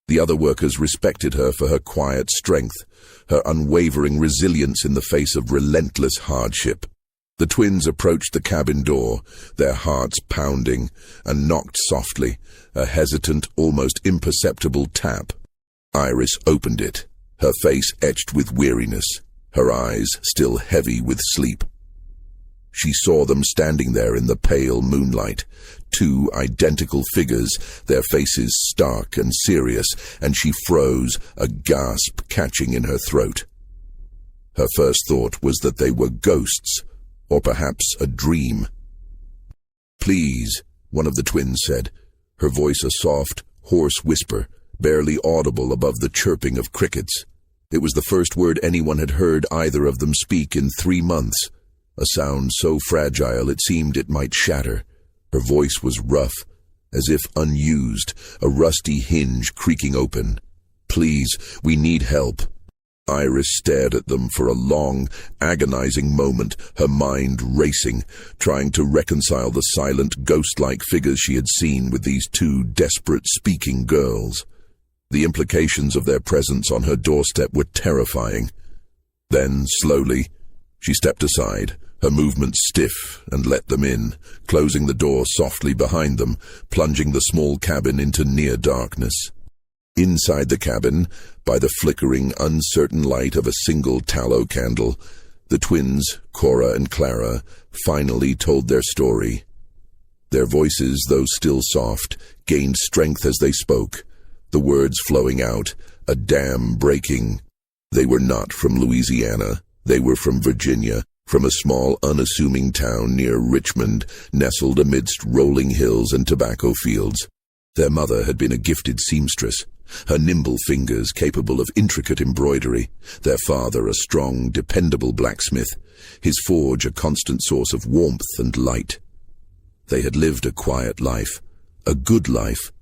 S1: The other workers respected her for her quiet strength, her unwavering resilience in the face of relentless hardship. The twins approached the cabin door, their hearts pounding, and knocked softly, a hesitant, almost imperceptible tap. Iris opened it, her face etched with weariness, her eyes still heavy with sleep. She saw them standing there in the pale moonlight, 2 identical figures, their faces stark and serious, and she froze, a gasp catching in her throat. Her first thought was that they were ghosts, or perhaps a dream. "Please," one of the twins said, her voice a soft, hoarse whisper, barely audible above the chirping of crickets. It was the first word anyone had heard either of them speak in 3 months. a sound so fragile it seemed it might shatter. Her voice was rough, as if unused, a rusty hinge creaking open. "Please, we need help." Iris stared at them for a long, agonizing moment, her mind racing, trying to reconcile the silent, ghost-like figures she had seen with these two desperate speaking girls. The implications of their presence on her doorstep were terrifying. Then, slowly, she stepped aside, her movements stiff, and let them in, closing the door softly behind them, plunging the small cabin into near darkness. Inside the cabin, by the flickering, uncertain light of a single tallow candle, the twins, Cora and Clara, finally told their story. Their voices, though still soft, gained strength as they spoke, the words flowing out, a dam breaking. They were not from Louisiana. They were from Virginia, from a small, unassuming town near Richmond, nestled amidst rolling hills and tobacco fields. Their mother had been a gifted seamstress, her nimble fingers capable of intricate embroidery, their father a strong, dependable blacksmith, his forge a constant source of warmth and light. They had lived a quiet life, a good life,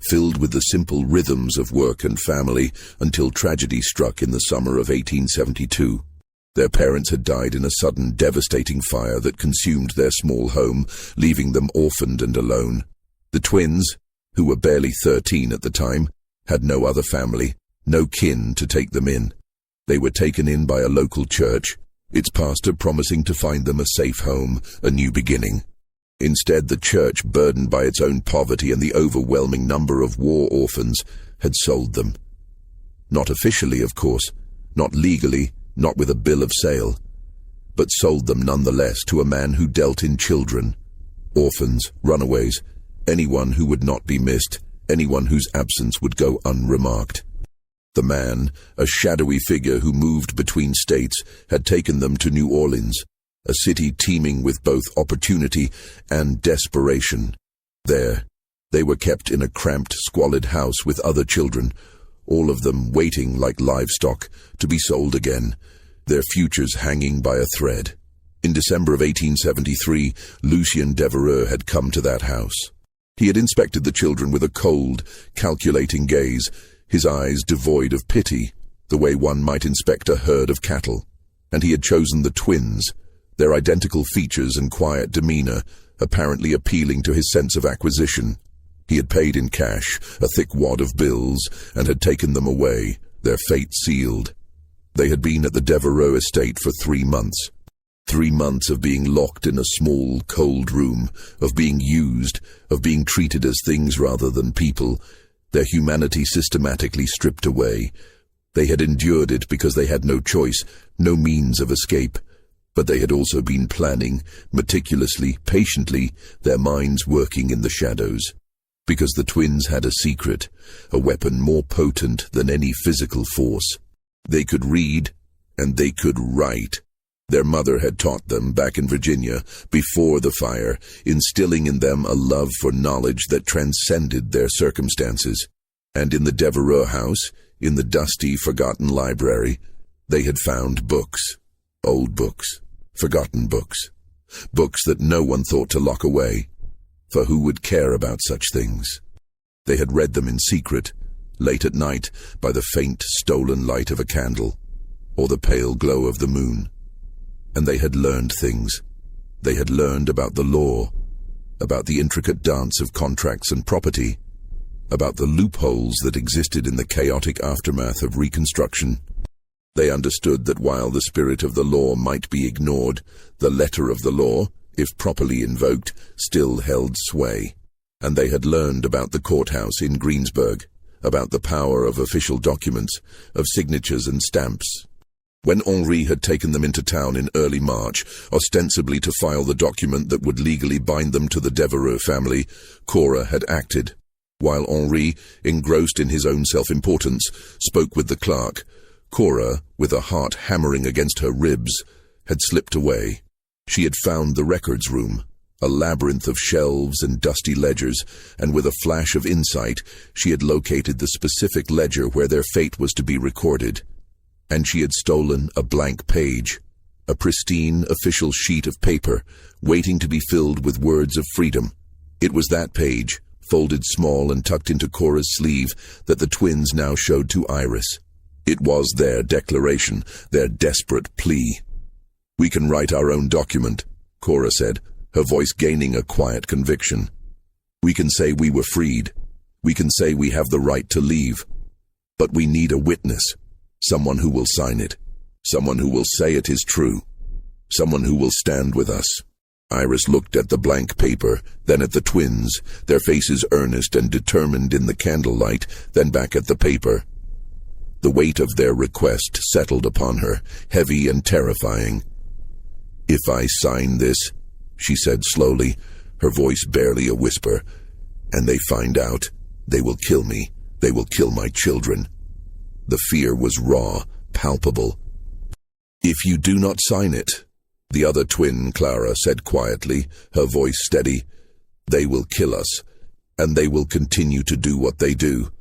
S1: filled with the simple rhythms of work and family until tragedy struck in the summer of 1872. Their parents had died in a sudden, devastating fire that consumed their small home, leaving them orphaned and alone. The twins, who were barely 13 at the time, had no other family, no kin to take them in. They were taken in by a local church, its pastor promising to find them a safe home, a new beginning. Instead, the church, burdened by its own poverty and the overwhelming number of war orphans, had sold them. Not officially, of course, not legally, not with a bill of sale, but sold them nonetheless to a man who dealt in children, orphans, runaways, anyone who would not be missed, anyone whose absence would go unremarked. The man, a shadowy figure who moved between states, had taken them to New Orleans, a city teeming with both opportunity and desperation. There, they were kept in a cramped, squalid house with other children, all of them waiting like livestock to be sold again, their futures hanging by a thread. In December of 1873, Lucien Devereux had come to that house. He had inspected the children with a cold, calculating gaze, his eyes devoid of pity, the way one might inspect a herd of cattle. And he had chosen the twins, their identical features and quiet demeanor, apparently appealing to his sense of acquisition. He had paid in cash, a thick wad of bills, and had taken them away, their fate sealed. They had been at the Devereux estate for 3 months. 3 months of being locked in a small, cold room, of being used, of being treated as things rather than people, their humanity systematically stripped away. They had endured it because they had no choice, no means of escape. But they had also been planning, meticulously, patiently, their minds working in the shadows. Because the twins had a secret, a weapon more potent than any physical force. They could read, and they could write. Their mother had taught them back in Virginia, before the fire, instilling in them a love for knowledge that transcended their circumstances. And in the Devereux house, in the dusty, forgotten library, they had found books. Old books, forgotten books, books that no one thought to lock away, for who would care about such things? They had read them in secret, late at night, by the faint, stolen light of a candle, or the pale glow of the moon. And they had learned things. They had learned about the law, about the intricate dance of contracts and property, about the loopholes that existed in the chaotic aftermath of Reconstruction. They understood that while the spirit of the law might be ignored, the letter of the law, if properly invoked, still held sway. And they had learned about the courthouse in Greensburg, about the power of official documents, of signatures and stamps. When Henri had taken them into town in early March, ostensibly to file the document that would legally bind them to the Devereux family, Cora had acted. While Henri, engrossed in his own self-importance, spoke with the clerk, Cora, with a heart hammering against her ribs, had slipped away. She had found the records room, a labyrinth of shelves and dusty ledgers, and with a flash of insight, she had located the specific ledger where their fate was to be recorded. And she had stolen a blank page, a pristine official sheet of paper, waiting to be filled with words of freedom. It was that page, folded small and tucked into Cora's sleeve, that the twins now showed to Iris. It was their declaration, their desperate plea. "We can write our own document," Cora said, her voice gaining a quiet conviction. "We can say we were freed. We can say we have the right to leave. But we need a witness, someone who will sign it, someone who will say it is true, someone who will stand with us." Iris looked at the blank paper, then at the twins, their faces earnest and determined in the candlelight, then back at the paper. The weight of their request settled upon her, heavy and terrifying. "If I sign this," she said slowly, her voice barely a whisper, "and they find out, they will kill me. They will kill my children." The fear was raw, palpable. "If you do not sign it," the other twin, Clara, said quietly, her voice steady, "they will kill us, and they will continue to do what they do.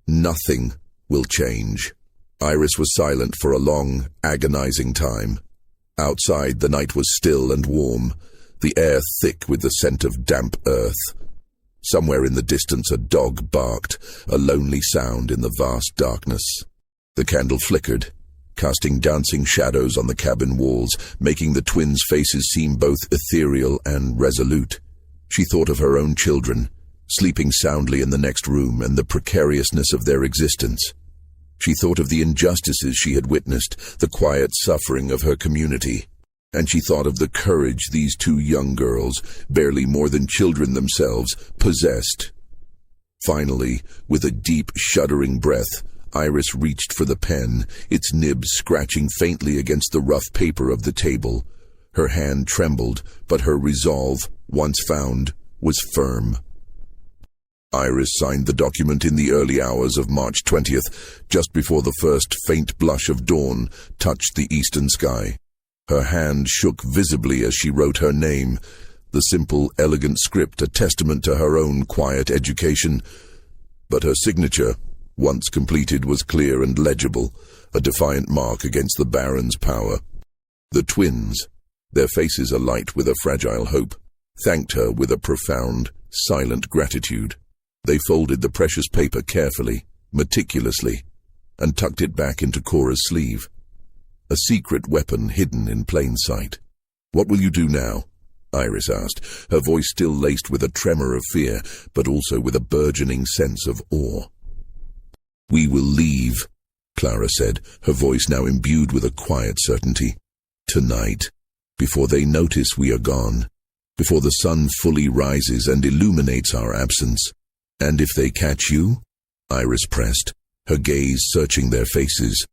S1: Nothing will change." Iris was silent for a long, agonizing time. Outside, the night was still and warm, the air thick with the scent of damp earth. Somewhere in the distance a dog barked, a lonely sound in the vast darkness. The candle flickered, casting dancing shadows on the cabin walls, making the twins' faces seem both ethereal and resolute. She thought of her own children, sleeping soundly in the next room, and the precariousness of their existence. She thought of the injustices she had witnessed, the quiet suffering of her community. And she thought of the courage these two young girls, barely more than children themselves, possessed. Finally, with a deep, shuddering breath, Iris reached for the pen, its nib scratching faintly against the rough paper of the table. Her hand trembled, but her resolve, once found, was firm. Iris signed the document in the early hours of March 20th, just before the first faint blush of dawn touched the eastern sky. Her hand shook visibly as she wrote her name, the simple, elegant script a testament to her own quiet education. But her signature, once completed, was clear and legible, a defiant mark against the Baron's power. The twins, their faces alight with a fragile hope, thanked her with a profound, silent gratitude. They folded the precious paper carefully, meticulously, and tucked it back into Cora's sleeve. A secret weapon hidden in plain sight. "What will you do now?" Iris asked, her voice still laced with a tremor of fear, but also with a burgeoning sense of awe. "We will leave," Clara said, her voice now imbued with a quiet certainty. "Tonight, before they notice we are gone, before the sun fully rises and illuminates our absence. And if they catch you?" Iris pressed, her gaze searching their faces.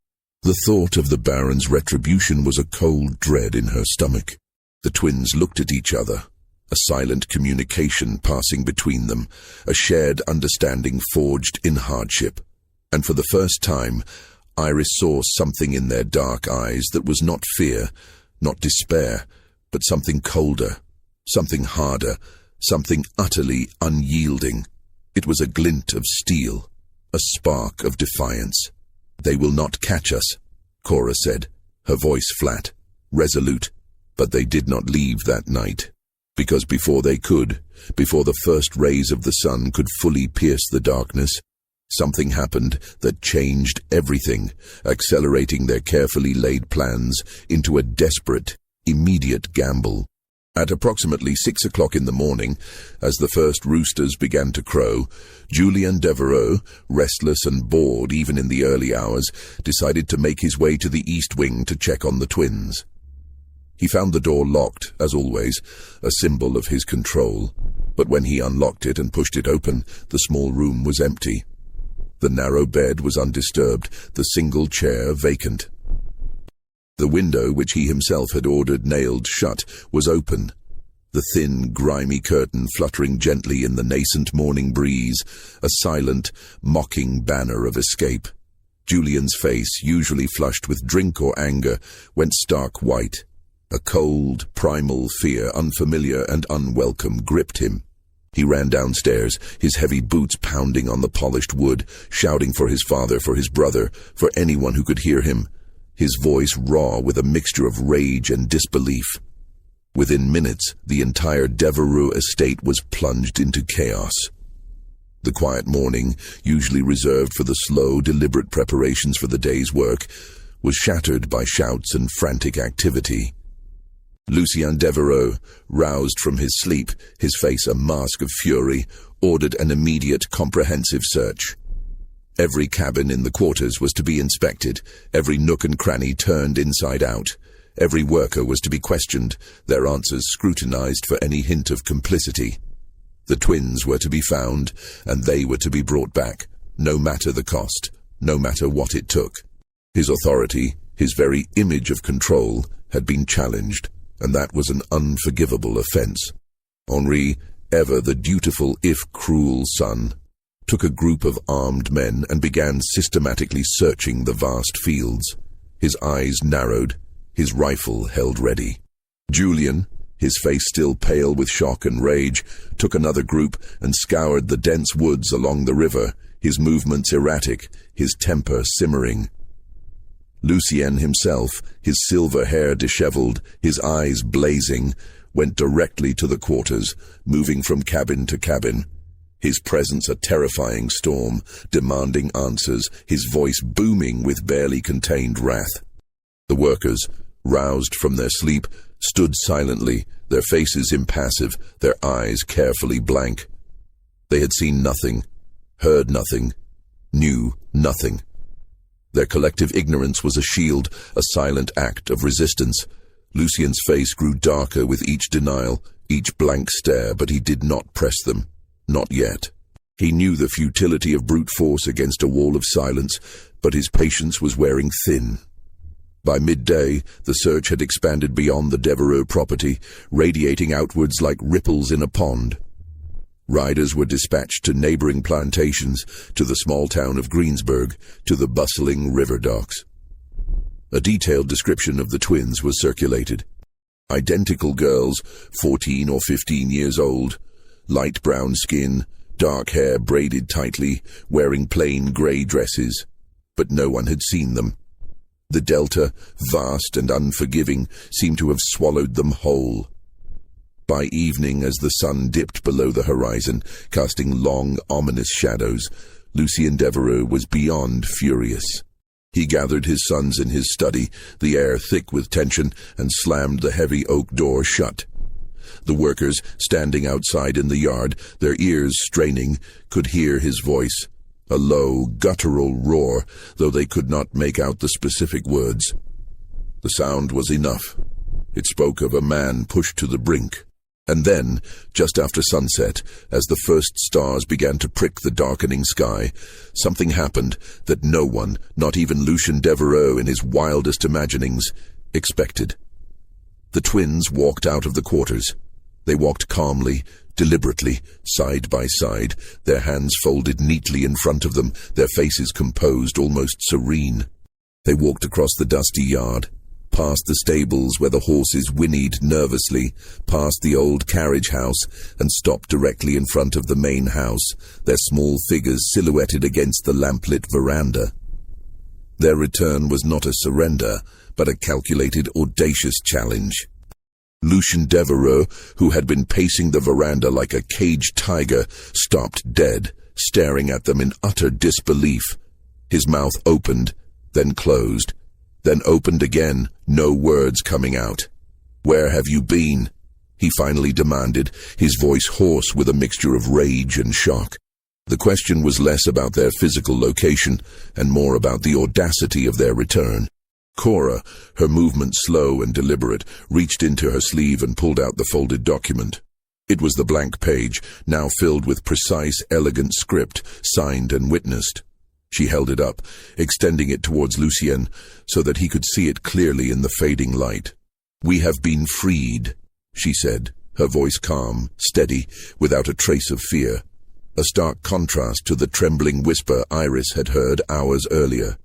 S1: The thought of the Baron's retribution was a cold dread in her stomach. The twins looked at each other, a silent communication passing between them, a shared understanding forged in hardship. And for the first time, Iris saw something in their dark eyes that was not fear, not despair, but something colder, something harder, something utterly unyielding. It was a glint of steel, a spark of defiance. "They will not catch us," Cora said, her voice flat, resolute. But they did not leave that night. Because before they could, before the first rays of the sun could fully pierce the darkness, something happened that changed everything, accelerating their carefully laid plans into a desperate, immediate gamble. At approximately 6 o'clock in the morning, as the first roosters began to crow, Julien Devereux, restless and bored even in the early hours, decided to make his way to the east wing to check on the twins. He found the door locked, as always, a symbol of his control, but when he unlocked it and pushed it open, the small room was empty. The narrow bed was undisturbed, the single chair vacant. The window, which he himself had ordered nailed shut, was open, the thin, grimy curtain fluttering gently in the nascent morning breeze, a silent, mocking banner of escape. Julian's face, usually flushed with drink or anger, went stark white. A cold, primal fear, unfamiliar and unwelcome, gripped him. He ran downstairs, his heavy boots pounding on the polished wood, shouting for his father, for his brother, for anyone who could hear him. his voice raw with a mixture of rage and disbelief. Within minutes, the entire Devereux estate was plunged into chaos. The quiet morning, usually reserved for the slow, deliberate preparations for the day's work, was shattered by shouts and frantic activity. Lucien Devereux, roused from his sleep, his face a mask of fury, ordered an immediate, comprehensive search. Every cabin in the quarters was to be inspected, every nook and cranny turned inside out. Every worker was to be questioned, their answers scrutinized for any hint of complicity. The twins were to be found, and they were to be brought back, no matter the cost, no matter what it took. His authority, his very image of control, had been challenged, and that was an unforgivable offense. Henri, ever the dutiful if cruel son, took a group of armed men and began systematically searching the vast fields. His eyes narrowed, his rifle held ready. Julien, his face still pale with shock and rage, took another group and scoured the dense woods along the river, his movements erratic, his temper simmering. Lucien himself, his silver hair disheveled, his eyes blazing, went directly to the quarters, moving from cabin to cabin. His presence a terrifying storm, demanding answers, his voice booming with barely contained wrath. The workers, roused from their sleep, stood silently, their faces impassive, their eyes carefully blank. They had seen nothing, heard nothing, knew nothing. Their collective ignorance was a shield, a silent act of resistance. Lucien's face grew darker with each denial, each blank stare, but he did not press them. Not yet. He knew the futility of brute force against a wall of silence, but his patience was wearing thin. By midday, the search had expanded beyond the Devereux property, radiating outwards like ripples in a pond. Riders were dispatched to neighboring plantations, to the small town of Greensburg, to the bustling river docks. A detailed description of the twins was circulated. Identical girls, 14 or 15 years old, light brown skin, dark hair braided tightly, wearing plain grey dresses, but no one had seen them. The delta, vast and unforgiving, seemed to have swallowed them whole. By evening, as the sun dipped below the horizon, casting long, ominous shadows, Lucien Devereux was beyond furious. He gathered his sons in his study, the air thick with tension, and slammed the heavy oak door shut. The workers, standing outside in the yard, their ears straining, could hear his voice, a low, guttural roar, though they could not make out the specific words. The sound was enough. It spoke of a man pushed to the brink. And then, just after sunset, as the first stars began to prick the darkening sky, something happened that no one, not even Lucien Devereux in his wildest imaginings, expected. The twins walked out of the quarters. They walked calmly, deliberately, side by side, their hands folded neatly in front of them, their faces composed, almost serene. They walked across the dusty yard, past the stables where the horses whinnied nervously, past the old carriage house, and stopped directly in front of the main house, their small figures silhouetted against the lamplit veranda. Their return was not a surrender, but a calculated, audacious challenge. Lucien Devereux, who had been pacing the veranda like a caged tiger, stopped dead, staring at them in utter disbelief. His mouth opened, then closed, then opened again, no words coming out. "Where have you been?" he finally demanded, his voice hoarse with a mixture of rage and shock. The question was less about their physical location and more about the audacity of their return. Cora, her movements slow and deliberate, reached into her sleeve and pulled out the folded document. It was the blank page, now filled with precise, elegant script, signed and witnessed. She held it up, extending it towards Lucien, so that he could see it clearly in the fading light. "We have been freed," she said, her voice calm, steady, without a trace of fear. A stark contrast to the trembling whisper Iris had heard hours earlier.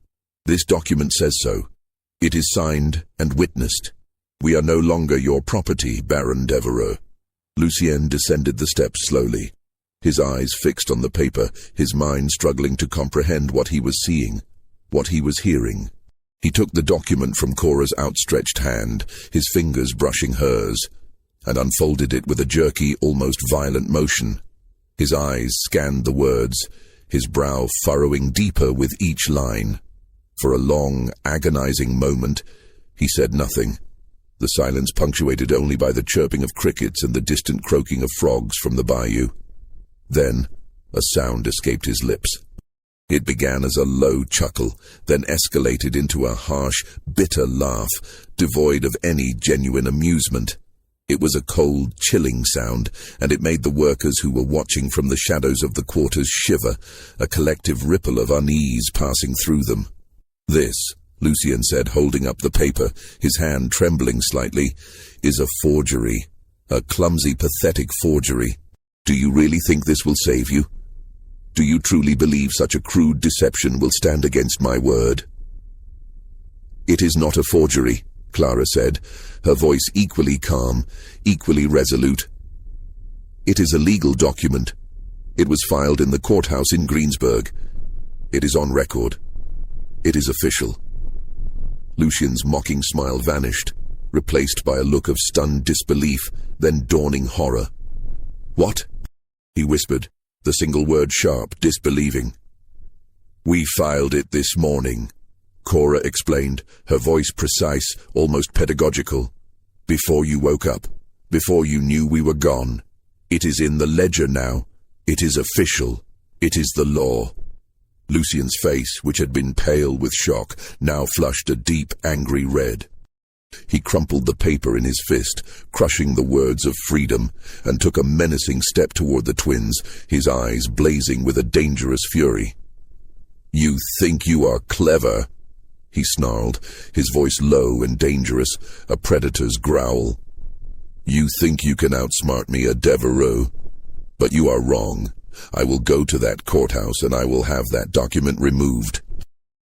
S1: "This document says so. It is signed and witnessed. We are no longer your property, Baron Devereux." Lucien descended the steps slowly, his eyes fixed on the paper, his mind struggling to comprehend what he was seeing, what he was hearing. He took the document from Cora's outstretched hand, his fingers brushing hers, and unfolded it with a jerky, almost violent motion. His eyes scanned the words, his brow furrowing deeper with each line. For a long, agonizing moment, he said nothing, the silence punctuated only by the chirping of crickets and the distant croaking of frogs from the bayou. Then, a sound escaped his lips. It began as a low chuckle, then escalated into a harsh, bitter laugh, devoid of any genuine amusement. It was a cold, chilling sound, and it made the workers who were watching from the shadows of the quarters shiver, a collective ripple of unease passing through them. "This," Lucien said, holding up the paper, his hand trembling slightly, "is a forgery. A clumsy, pathetic forgery. Do you really think this will save you? Do you truly believe such a crude deception will stand against my word?" "It is not a forgery," Clara said, her voice equally calm, equally resolute. "It is a legal document. It was filed in the courthouse in Greensburg. It is on record. It is official." Lucien's mocking smile vanished, replaced by a look of stunned disbelief, then dawning horror. "What?" he whispered, the single word sharp, disbelieving. "We filed it this morning," Cora explained, her voice precise, almost pedagogical. "Before you woke up, before you knew we were gone. It is in the ledger now. It is official. It is the law." Lucien's face, which had been pale with shock, now flushed a deep, angry red. He crumpled the paper in his fist, crushing the words of freedom, and took a menacing step toward the twins, his eyes blazing with a dangerous fury. "You think you are clever?" he snarled, his voice low and dangerous, a predator's growl. "You think you can outsmart me, a Devereaux? But you are wrong. I will go to that courthouse and I will have that document removed.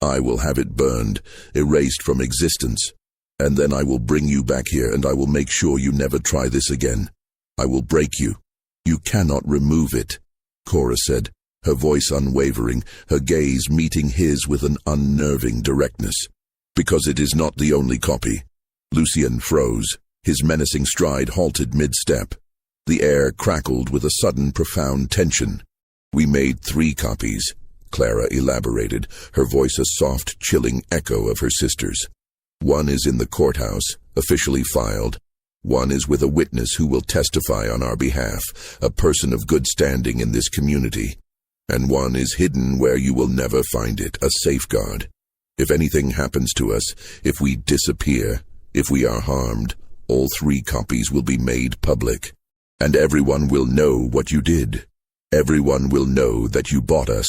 S1: I will have it burned, erased from existence. And then I will bring you back here and I will make sure you never try this again. I will break you. You cannot remove it," Cora said, her voice unwavering, her gaze meeting his with an unnerving directness. "Because it is not the only copy." Lucien froze, his menacing stride halted mid-step. The air crackled with a sudden profound tension. "We made 3 copies, Clara elaborated, her voice a soft, chilling echo of her sister's. "One is in the courthouse, officially filed. One is with a witness who will testify on our behalf, a person of good standing in this community. And one is hidden where you will never find it, a safeguard. If anything happens to us, if we disappear, if we are harmed, all 3 copies will be made public. And everyone will know what you did. Everyone will know that you bought us.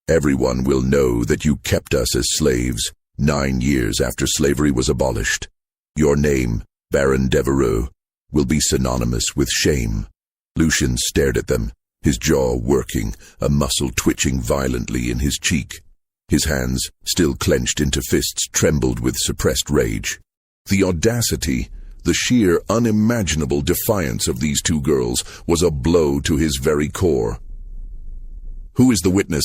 S1: Everyone will know that you kept us as slaves 9 years after slavery was abolished. Your name, Baron Devereaux, will be synonymous with shame." Lucien stared at them, his jaw working, a muscle twitching violently in his cheek. His hands, still clenched into fists, trembled with suppressed rage. The audacity, the sheer, unimaginable defiance of these 2 girls was a blow to his very core. "Who is the witness?"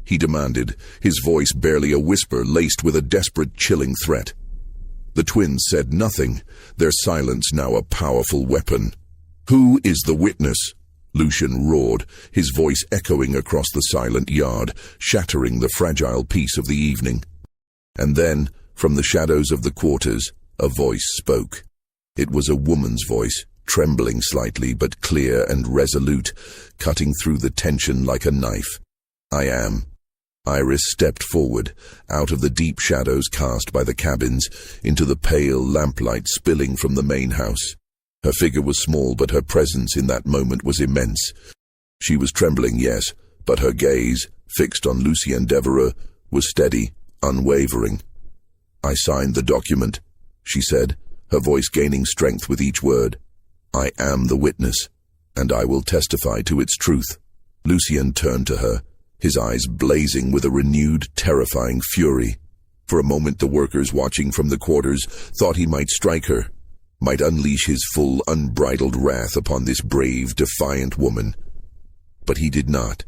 S1: he demanded, his voice barely a whisper laced with a desperate, chilling threat. The twins said nothing, their silence now a powerful weapon. "Who is the witness?" Lucien roared, his voice echoing across the silent yard, shattering the fragile peace of the evening. And then, from the shadows of the quarters, a voice spoke. It was a woman's voice, trembling slightly but clear and resolute, cutting through the tension like a knife. "I am." Iris stepped forward, out of the deep shadows cast by the cabins, into the pale lamplight spilling from the main house. Her figure was small, but her presence in that moment was immense. She was trembling, yes, but her gaze, fixed on Lucien Devereaux, was steady, unwavering. "I signed the document," she said, her voice gaining strength with each word. "I am the witness, and I will testify to its truth." Lucien turned to her, his eyes blazing with a renewed, terrifying fury. For a moment the workers watching from the quarters thought he might strike her, might unleash his full, unbridled wrath upon this brave, defiant woman. But he did not.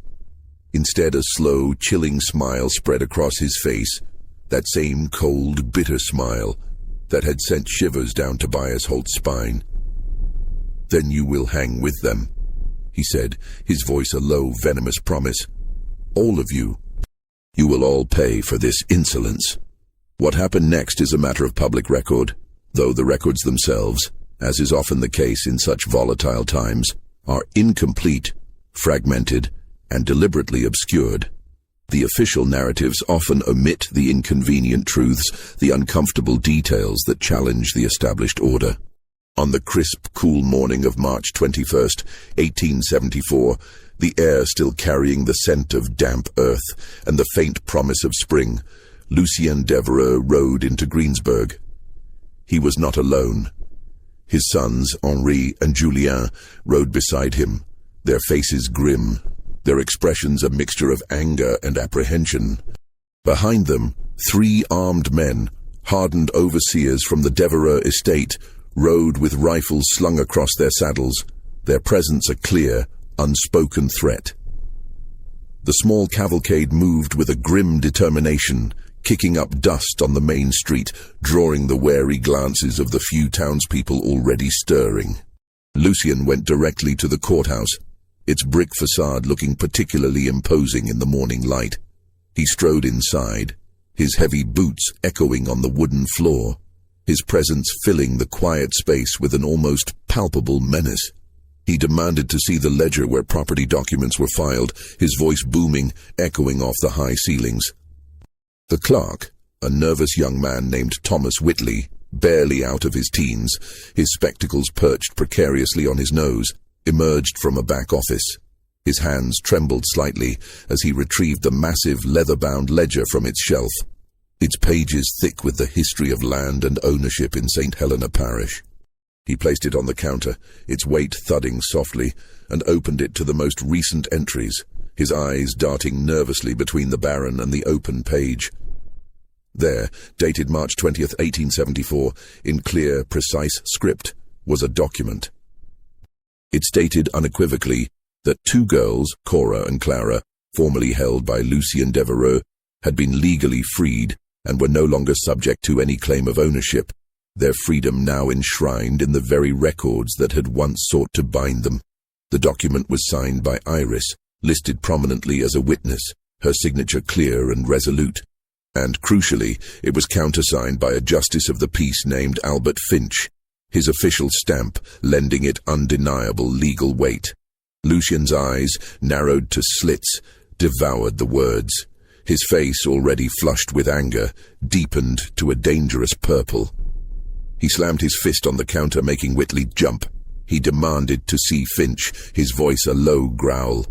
S1: Instead, a slow, chilling smile spread across his face, that same cold, bitter smile that had sent shivers down Tobias Holt's spine. "Then you will hang with them," he said, his voice a low, venomous promise. "All of you. You will all pay for this insolence." What happened next is a matter of public record, though the records themselves, as is often the case in such volatile times, are incomplete, fragmented, and deliberately obscured. The official narratives often omit the inconvenient truths, the uncomfortable details that challenge the established order. On the crisp, cool morning of March 21st, 1874, the air still carrying the scent of damp earth and the faint promise of spring, Lucien Devereux rode into Greensburg. He was not alone. His sons, Henri and Julien, rode beside him, their faces grim, their expressions a mixture of anger and apprehension. Behind them, 3 armed men, hardened overseers from the Devereux estate, rode with rifles slung across their saddles, their presence a clear, unspoken threat. The small cavalcade moved with a grim determination, kicking up dust on the main street, drawing the wary glances of the few townspeople already stirring. Lucien went directly to the courthouse, its brick facade looking particularly imposing in the morning light. He strode inside, his heavy boots echoing on the wooden floor, his presence filling the quiet space with an almost palpable menace. He demanded to see the ledger where property documents were filed, his voice booming, echoing off the high ceilings. The clerk, a nervous young man named Thomas Whitley, barely out of his teens, his spectacles perched precariously on his nose, emerged from a back office. His hands trembled slightly as he retrieved the massive leather-bound ledger from its shelf, its pages thick with the history of land and ownership in St. Helena Parish. He placed it on the counter, its weight thudding softly, and opened it to the most recent entries, his eyes darting nervously between the Baron and the open page. There, dated March 20th, 1874, in clear, precise script, was a document. It stated unequivocally that 2 girls, Cora and Clara, formerly held by Lucien Devereux, had been legally freed and were no longer subject to any claim of ownership, their freedom now enshrined in the very records that had once sought to bind them. The document was signed by Iris, listed prominently as a witness, her signature clear and resolute. And, crucially, it was countersigned by a justice of the peace named Albert Finch, his official stamp lending it undeniable legal weight. Lucien's eyes, narrowed to slits, devoured the words. His face, already flushed with anger, deepened to a dangerous purple. He slammed his fist on the counter, making Whitley jump. He demanded to see Finch, his voice a low growl.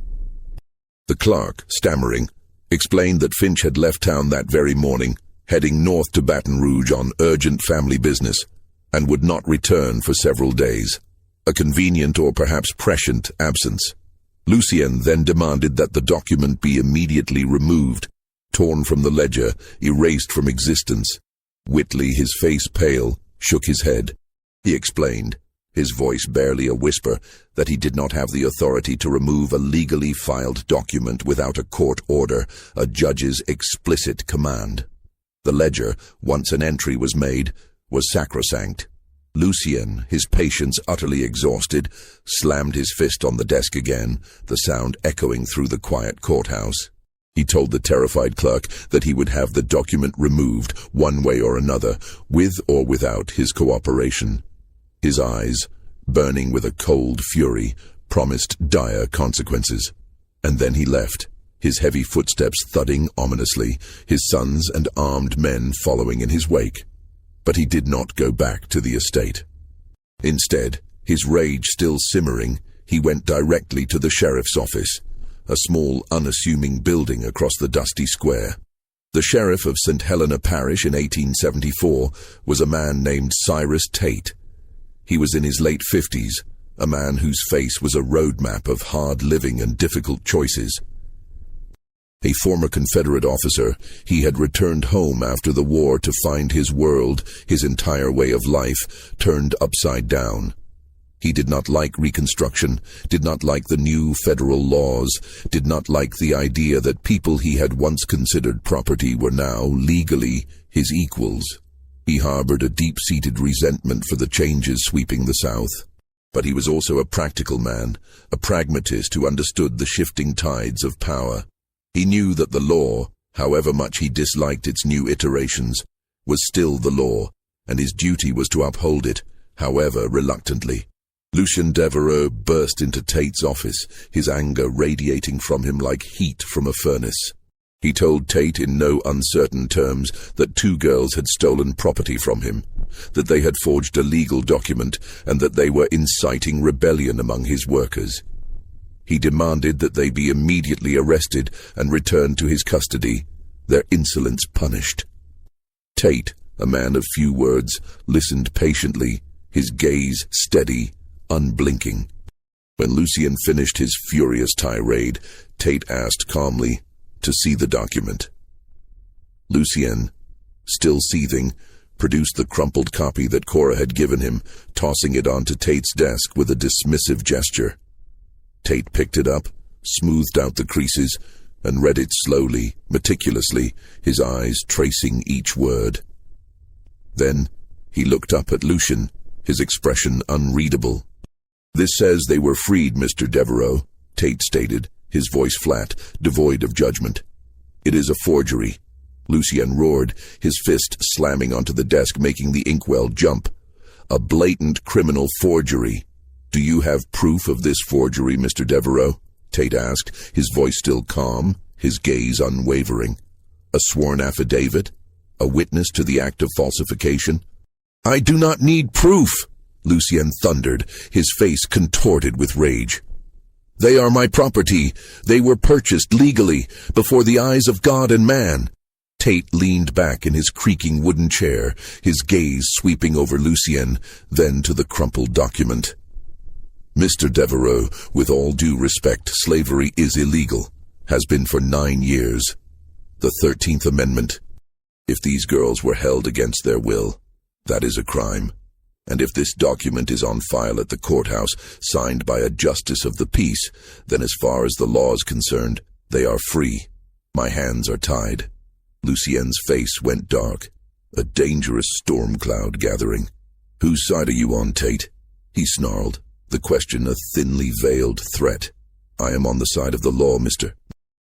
S1: The clerk, stammering, explained that Finch had left town that very morning, heading north to Baton Rouge on urgent family business, and would not return for several days. A convenient or perhaps prescient absence. Lucien then demanded that the document be immediately removed, torn from the ledger, erased from existence. Whitley, his face pale, shook his head. He explained, his voice barely a whisper, that he did not have the authority to remove a legally filed document without a court order, a judge's explicit command. The ledger, once an entry was made, was sacrosanct. Lucien, his patience utterly exhausted, slammed his fist on the desk again, the sound echoing through the quiet courthouse. He told the terrified clerk that he would have the document removed, one way or another, with or without his cooperation. His eyes, burning with a cold fury, promised dire consequences. And then he left, his heavy footsteps thudding ominously, his sons and armed men following in his wake. But he did not go back to the estate. Instead, his rage still simmering, he went directly to the sheriff's office, a small, unassuming building across the dusty square. The sheriff of St. Helena Parish in 1874 was a man named Cyrus Tate. He was in his late 50s, a man whose face was a roadmap of hard living and difficult choices. A former Confederate officer, he had returned home after the war to find his world, his entire way of life, turned upside down. He did not like Reconstruction, did not like the new federal laws, did not like the idea that people he had once considered property were now, legally, his equals. He harbored a deep-seated resentment for the changes sweeping the South. But he was also a practical man, a pragmatist who understood the shifting tides of power. He knew that the law, however much he disliked its new iterations, was still the law, and his duty was to uphold it, however reluctantly. Lucien Devereux burst into Tate's office, his anger radiating from him like heat from a furnace. He told Tate in no uncertain terms that 2 girls had stolen property from him, that they had forged a legal document, and that they were inciting rebellion among his workers. He demanded that they be immediately arrested and returned to his custody, their insolence punished. Tate, a man of few words, listened patiently, his gaze steady, unblinking. When Lucien finished his furious tirade, Tate asked calmly to see the document. Lucien, still seething, produced the crumpled copy that Cora had given him, tossing it onto Tate's desk with a dismissive gesture. Tate picked it up, smoothed out the creases, and read it slowly, meticulously, his eyes tracing each word. Then he looked up at Lucien, his expression unreadable. "This says they were freed, Mr. Devereux," Tate stated, his voice flat, devoid of judgment. "It is a forgery." Lucien roared, his fist slamming onto the desk, making the inkwell jump. "A blatant criminal forgery. Do you have proof of this forgery, Mr. Devereux?" Tate asked, his voice still calm, his gaze unwavering. "A sworn affidavit? A witness to the act of falsification?" "I do not need proof," Lucien thundered, his face contorted with rage. "They are my property. They were purchased legally, before the eyes of God and man." Tate leaned back in his creaking wooden chair, his gaze sweeping over Lucien, then to the crumpled document. "Mr. Devereux, with all due respect, slavery is illegal, has been for 9 years. The 13th Amendment. If these girls were held against their will, that is a crime. And if this document is on file at the courthouse, signed by a justice of the peace, then as far as the law is concerned, they are free. My hands are tied." Lucien's face went dark, a dangerous storm cloud gathering. "Whose side are you on, Tate?" he snarled, the question a thinly veiled threat. "I am on the side of the law, Mr.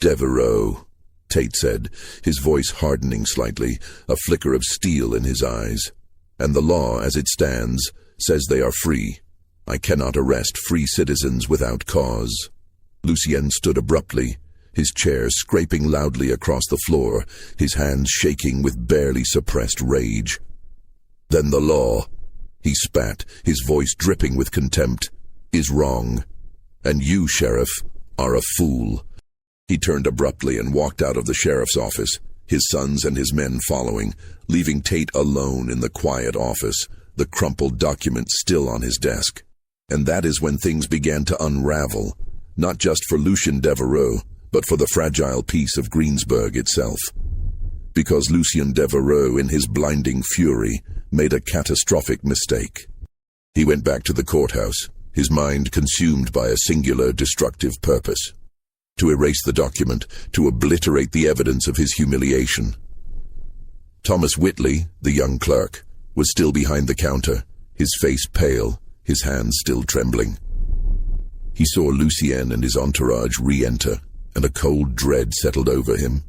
S1: Devereux," Tate said, his voice hardening slightly, a flicker of steel in his eyes. "And the law, as it stands, says they are free. I cannot arrest free citizens without cause." Lucien stood abruptly, his chair scraping loudly across the floor, his hands shaking with barely suppressed rage. "Then the law," he spat, his voice dripping with contempt, "is wrong. And you, Sheriff, are a fool." He turned abruptly and walked out of the sheriff's office, his sons and his men following, leaving Tate alone in the quiet office, the crumpled document still on his desk. And that is when things began to unravel, not just for Lucien Devereux, but for the fragile peace of Greensburg itself. Because Lucien Devereux, in his blinding fury, made a catastrophic mistake. He went back to the courthouse, his mind consumed by a singular destructive purpose: to erase the document, to obliterate the evidence of his humiliation. Thomas Whitley, the young clerk, was still behind the counter, his face pale, his hands still trembling. He saw Lucien and his entourage re-enter, and a cold dread settled over him.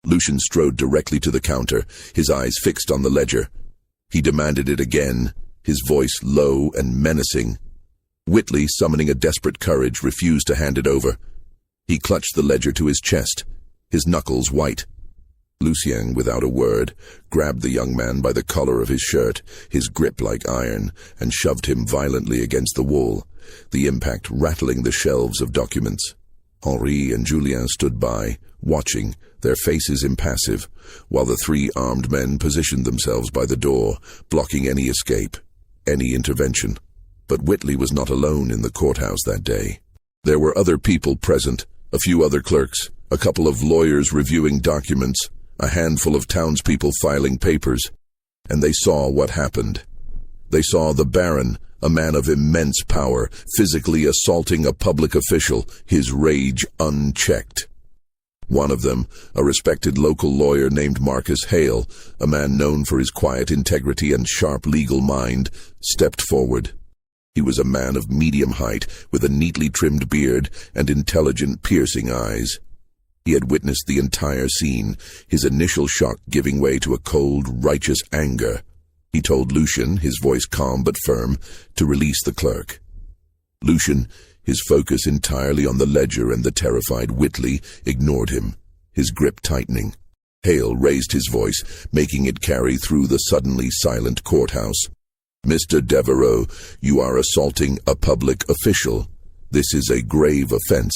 S1: Lucien strode directly to the counter, his eyes fixed on the ledger. He demanded it again, his voice low and menacing. Whitley, summoning a desperate courage, refused to hand it over. He clutched the ledger to his chest, his knuckles white. Lucien, without a word, grabbed the young man by the collar of his shirt, his grip like iron, and shoved him violently against the wall, the impact rattling the shelves of documents. Henri and Julien stood by, watching, their faces impassive, while the 3 armed men positioned themselves by the door, blocking any escape, any intervention. But Whitley was not alone in the courthouse that day. There were other people present, a few other clerks, a couple of lawyers reviewing documents, a handful of townspeople filing papers, and they saw what happened. They saw the Baron, a man of immense power, physically assaulting a public official, his rage unchecked. One of them, a respected local lawyer named Marcus Hale, a man known for his quiet integrity and sharp legal mind, stepped forward. He was a man of medium height, with a neatly trimmed beard and intelligent, piercing eyes. He had witnessed the entire scene, his initial shock giving way to a cold, righteous anger. He told Lucian, his voice calm but firm, to release the clerk. Lucian, his focus entirely on the ledger and the terrified Whitley, ignored him, his grip tightening. Hale raised his voice, making it carry through the suddenly silent courthouse. "Mr. Devereaux, you are assaulting a public official. This is a grave offense.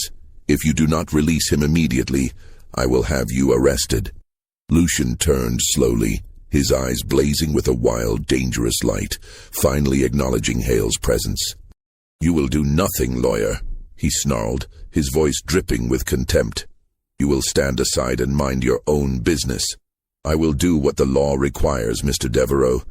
S1: If you do not release him immediately, I will have you arrested." Lucian turned slowly, his eyes blazing with a wild, dangerous light, finally acknowledging Hale's presence. "You will do nothing, lawyer," he snarled, his voice dripping with contempt. "You will stand aside and mind your own business." "I will do what the law requires, Mr. Devereaux,"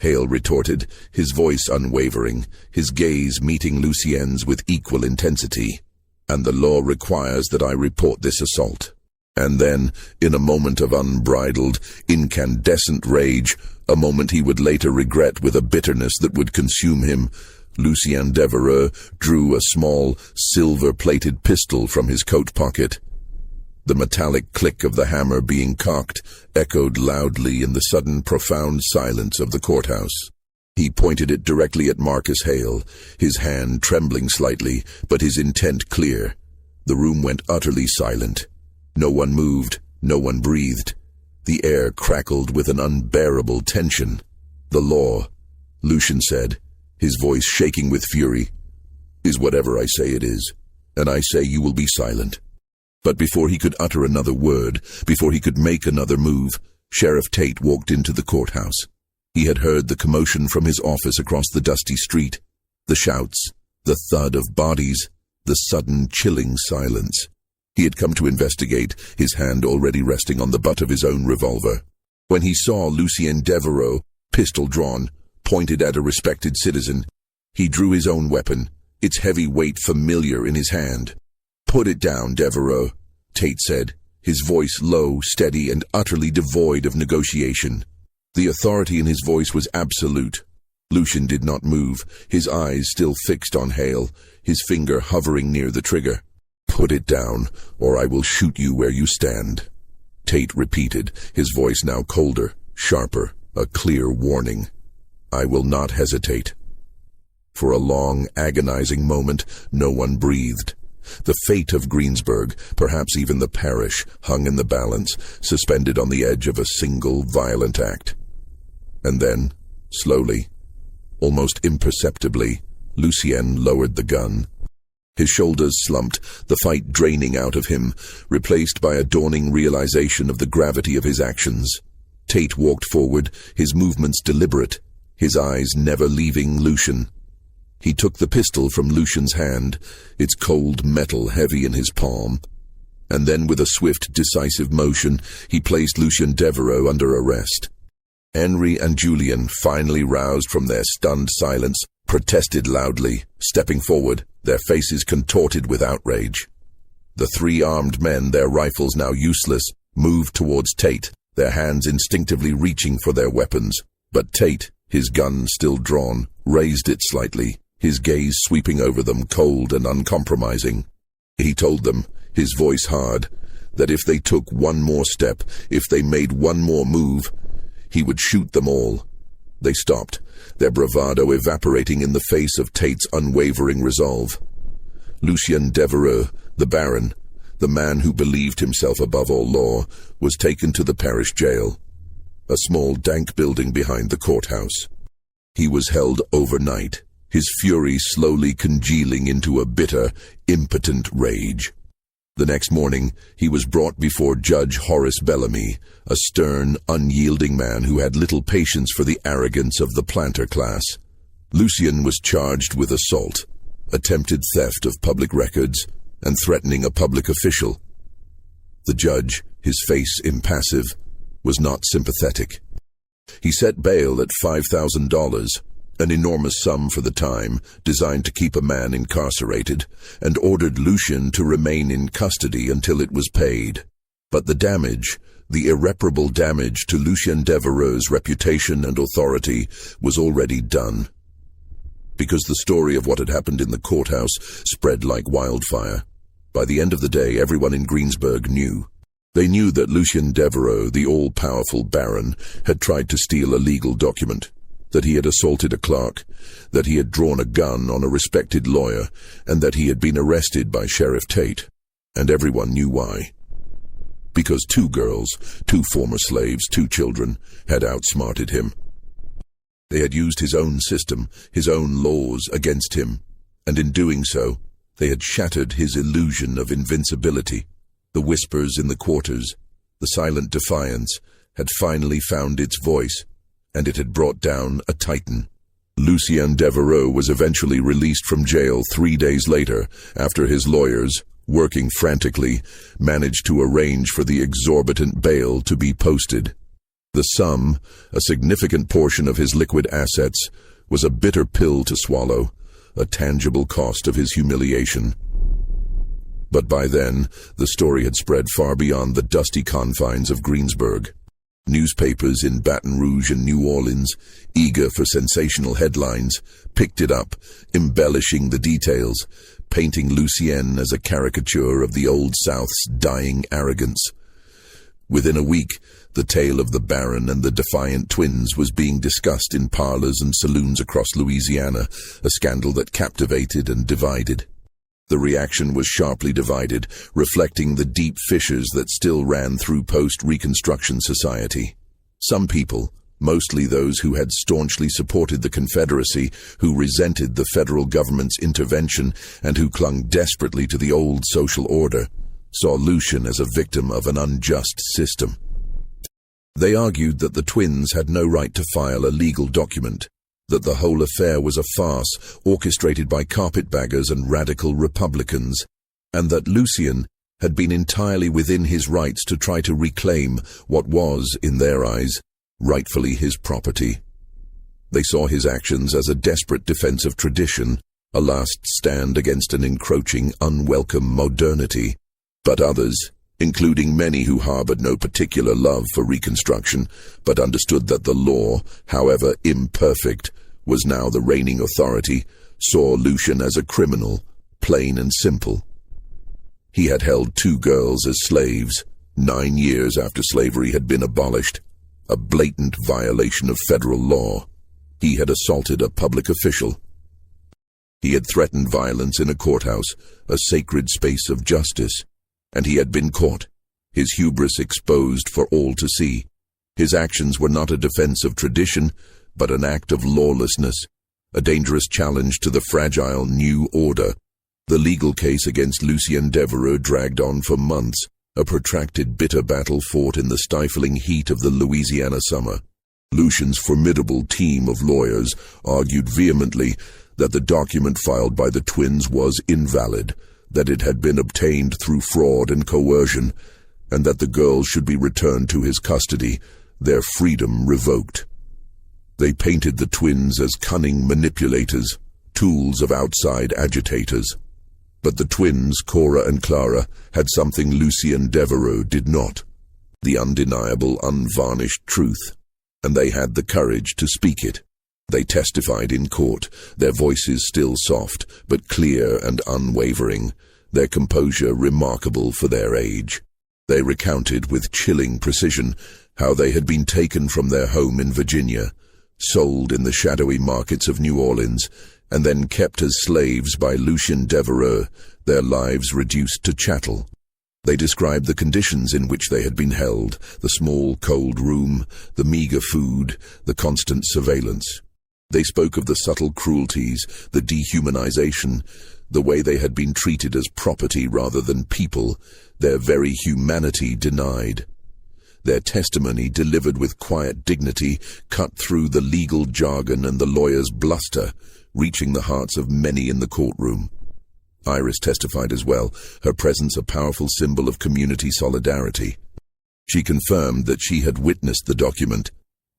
S1: Hale retorted, his voice unwavering, his gaze meeting Lucien's with equal intensity. "And the law requires that I report this assault." And then, in a moment of unbridled, incandescent rage, a moment he would later regret with a bitterness that would consume him, Lucien Devereux drew a small, silver-plated pistol from his coat pocket. The metallic click of the hammer being cocked echoed loudly in the sudden profound silence of the courthouse. He pointed it directly at Marcus Hale, his hand trembling slightly, but his intent clear. The room went utterly silent. No one moved, no one breathed. The air crackled with an unbearable tension. "The law," Lucian said, his voice shaking with fury, "is whatever I say it is, and I say you will be silent." But before he could utter another word, before he could make another move, Sheriff Tate walked into the courthouse. He had heard the commotion from his office across the dusty street, the shouts, the thud of bodies, the sudden chilling silence. He had come to investigate, his hand already resting on the butt of his own revolver. When he saw Lucien Devereux, pistol drawn, pointed at a respected citizen, he drew his own weapon, its heavy weight familiar in his hand. "Put it down, Devereux," Tate said, his voice low, steady, and utterly devoid of negotiation. The authority in his voice was absolute. Lucian did not move, his eyes still fixed on Hale, his finger hovering near the trigger. "Put it down, or I will shoot you where you stand," Tate repeated, his voice now colder, sharper, a clear warning. "I will not hesitate." For a long, agonizing moment, no one breathed. The fate of Greensburg, perhaps even the parish, hung in the balance, suspended on the edge of a single violent act. And then, slowly, almost imperceptibly, Lucien lowered the gun. His shoulders slumped, the fight draining out of him, replaced by a dawning realization of the gravity of his actions. Tate walked forward, his movements deliberate, his eyes never leaving Lucian. He took the pistol from Lucian's hand, its cold metal heavy in his palm, and then with a swift, decisive motion, he placed Lucien Devereux under arrest. Henry and Julian, finally roused from their stunned silence, protested loudly, stepping forward, their faces contorted with outrage. The three armed men, their rifles now useless, moved towards Tate, their hands instinctively reaching for their weapons. But Tate, his gun still drawn, raised it slightly, his gaze sweeping over them, cold and uncompromising. He told them, his voice hard, that if they took one more step, if they made one more move, he would shoot them all. They stopped, their bravado evaporating in the face of Tate's unwavering resolve. Lucien Devereux, the Baron, the man who believed himself above all law, was taken to the parish jail, a small dank building behind the courthouse. He was held overnight, his fury slowly congealing into a bitter, impotent rage. The next morning, he was brought before Judge Horace Bellamy, a stern, unyielding man who had little patience for the arrogance of the planter class. Lucien was charged with assault, attempted theft of public records, and threatening a public official. The judge, his face impassive, was not sympathetic. He set bail at $5,000, an enormous sum for the time, designed to keep a man incarcerated, and ordered Lucien to remain in custody until it was paid. But the damage, the irreparable damage to Lucien Devereux's reputation and authority, was already done. Because the story of what had happened in the courthouse spread like wildfire. By the end of the day, everyone in Greensburg knew. They knew that Lucien Devereux, the all-powerful baron, had tried to steal a legal document, that he had assaulted a clerk, that he had drawn a gun on a respected lawyer, and that he had been arrested by Sheriff Tate. And everyone knew why. Because 2 girls, 2 former slaves, 2 children, had outsmarted him. They had used his own system, his own laws against him, and in doing so, they had shattered his illusion of invincibility. The whispers in the quarters, the silent defiance, had finally found its voice, and it had brought down a titan. Lucien Devereux was eventually released from jail 3 days later, after his lawyers, working frantically, managed to arrange for the exorbitant bail to be posted. The sum, a significant portion of his liquid assets, was a bitter pill to swallow, a tangible cost of his humiliation. But by then, the story had spread far beyond the dusty confines of Greensburg. Newspapers in Baton Rouge and New Orleans, eager for sensational headlines, picked it up, embellishing the details, painting Lucien as a caricature of the Old South's dying arrogance. Within a week, the tale of the Baron and the defiant twins was being discussed in parlors and saloons across Louisiana, a scandal that captivated and divided. The reaction was sharply divided, reflecting the deep fissures that still ran through post-Reconstruction society. Some people, mostly those who had staunchly supported the Confederacy, who resented the federal government's intervention, and who clung desperately to the old social order, saw Lucien as a victim of an unjust system. They argued that the twins had no right to file a legal document, that the whole affair was a farce orchestrated by carpetbaggers and radical Republicans, and that Lucien had been entirely within his rights to try to reclaim what was, in their eyes, rightfully his property. They saw his actions as a desperate defense of tradition, a last stand against an encroaching, unwelcome modernity. But others, including many who harbored no particular love for Reconstruction, but understood that the law, however imperfect, was now the reigning authority, saw Lucien as a criminal, plain and simple. He had held 2 girls as slaves, 9 years after slavery had been abolished, a blatant violation of federal law. He had assaulted a public official. He had threatened violence in a courthouse, a sacred space of justice. And he had been caught, his hubris exposed for all to see. His actions were not a defense of tradition, but an act of lawlessness, a dangerous challenge to the fragile new order. The legal case against Lucien Devereux dragged on for months, a protracted bitter battle fought in the stifling heat of the Louisiana summer. Lucien's formidable team of lawyers argued vehemently that the document filed by the twins was invalid, that it had been obtained through fraud and coercion, and that the girls should be returned to his custody, their freedom revoked. They painted the twins as cunning manipulators, tools of outside agitators. But the twins, Cora and Clara, had something Lucien Devereux did not, the undeniable, unvarnished truth, and they had the courage to speak it. They testified in court, their voices still soft, but clear and unwavering, their composure remarkable for their age. They recounted with chilling precision how they had been taken from their home in Virginia, sold in the shadowy markets of New Orleans, and then kept as slaves by Lucien Devereux, their lives reduced to chattel. They described the conditions in which they had been held, the small, cold room, the meager food, the constant surveillance. They spoke of the subtle cruelties, the dehumanization, the way they had been treated as property rather than people, their very humanity denied. Their testimony, delivered with quiet dignity, cut through the legal jargon and the lawyer's bluster, reaching the hearts of many in the courtroom. Iris testified as well, her presence a powerful symbol of community solidarity. She confirmed that she had witnessed the document,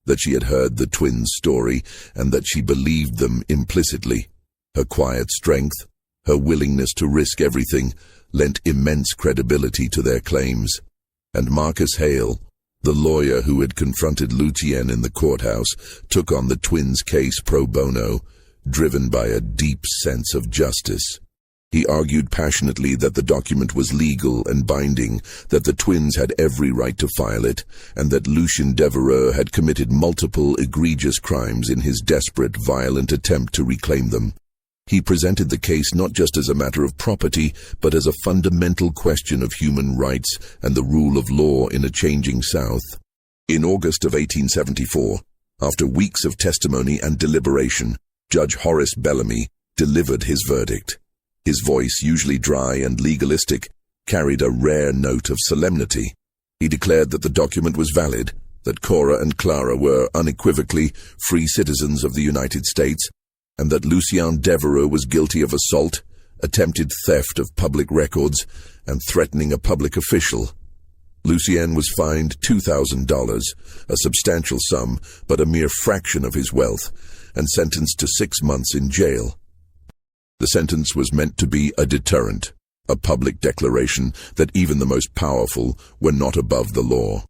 S1: that she had heard the twins' story and that she believed them implicitly. Her quiet strength, her willingness to risk everything, lent immense credibility to their claims. And Marcus Hale, the lawyer who had confronted Lucien in the courthouse, took on the twins' case pro bono, driven by a deep sense of justice. He argued passionately that the document was legal and binding, that the twins had every right to file it, and that Lucien Devereux had committed multiple egregious crimes in his desperate, violent attempt to reclaim them. He presented the case not just as a matter of property, but as a fundamental question of human rights and the rule of law in a changing South. In August of 1874, after weeks of testimony and deliberation, Judge Horace Bellamy delivered his verdict. His voice, usually dry and legalistic, carried a rare note of solemnity. He declared that the document was valid, that Cora and Clara were unequivocally free citizens of the United States, and that Lucien Devereux was guilty of assault, attempted theft of public records, and threatening a public official. Lucien was fined $2,000, a substantial sum, but a mere fraction of his wealth, and sentenced to 6 months in jail. The sentence was meant to be a deterrent, a public declaration that even the most powerful were not above the law.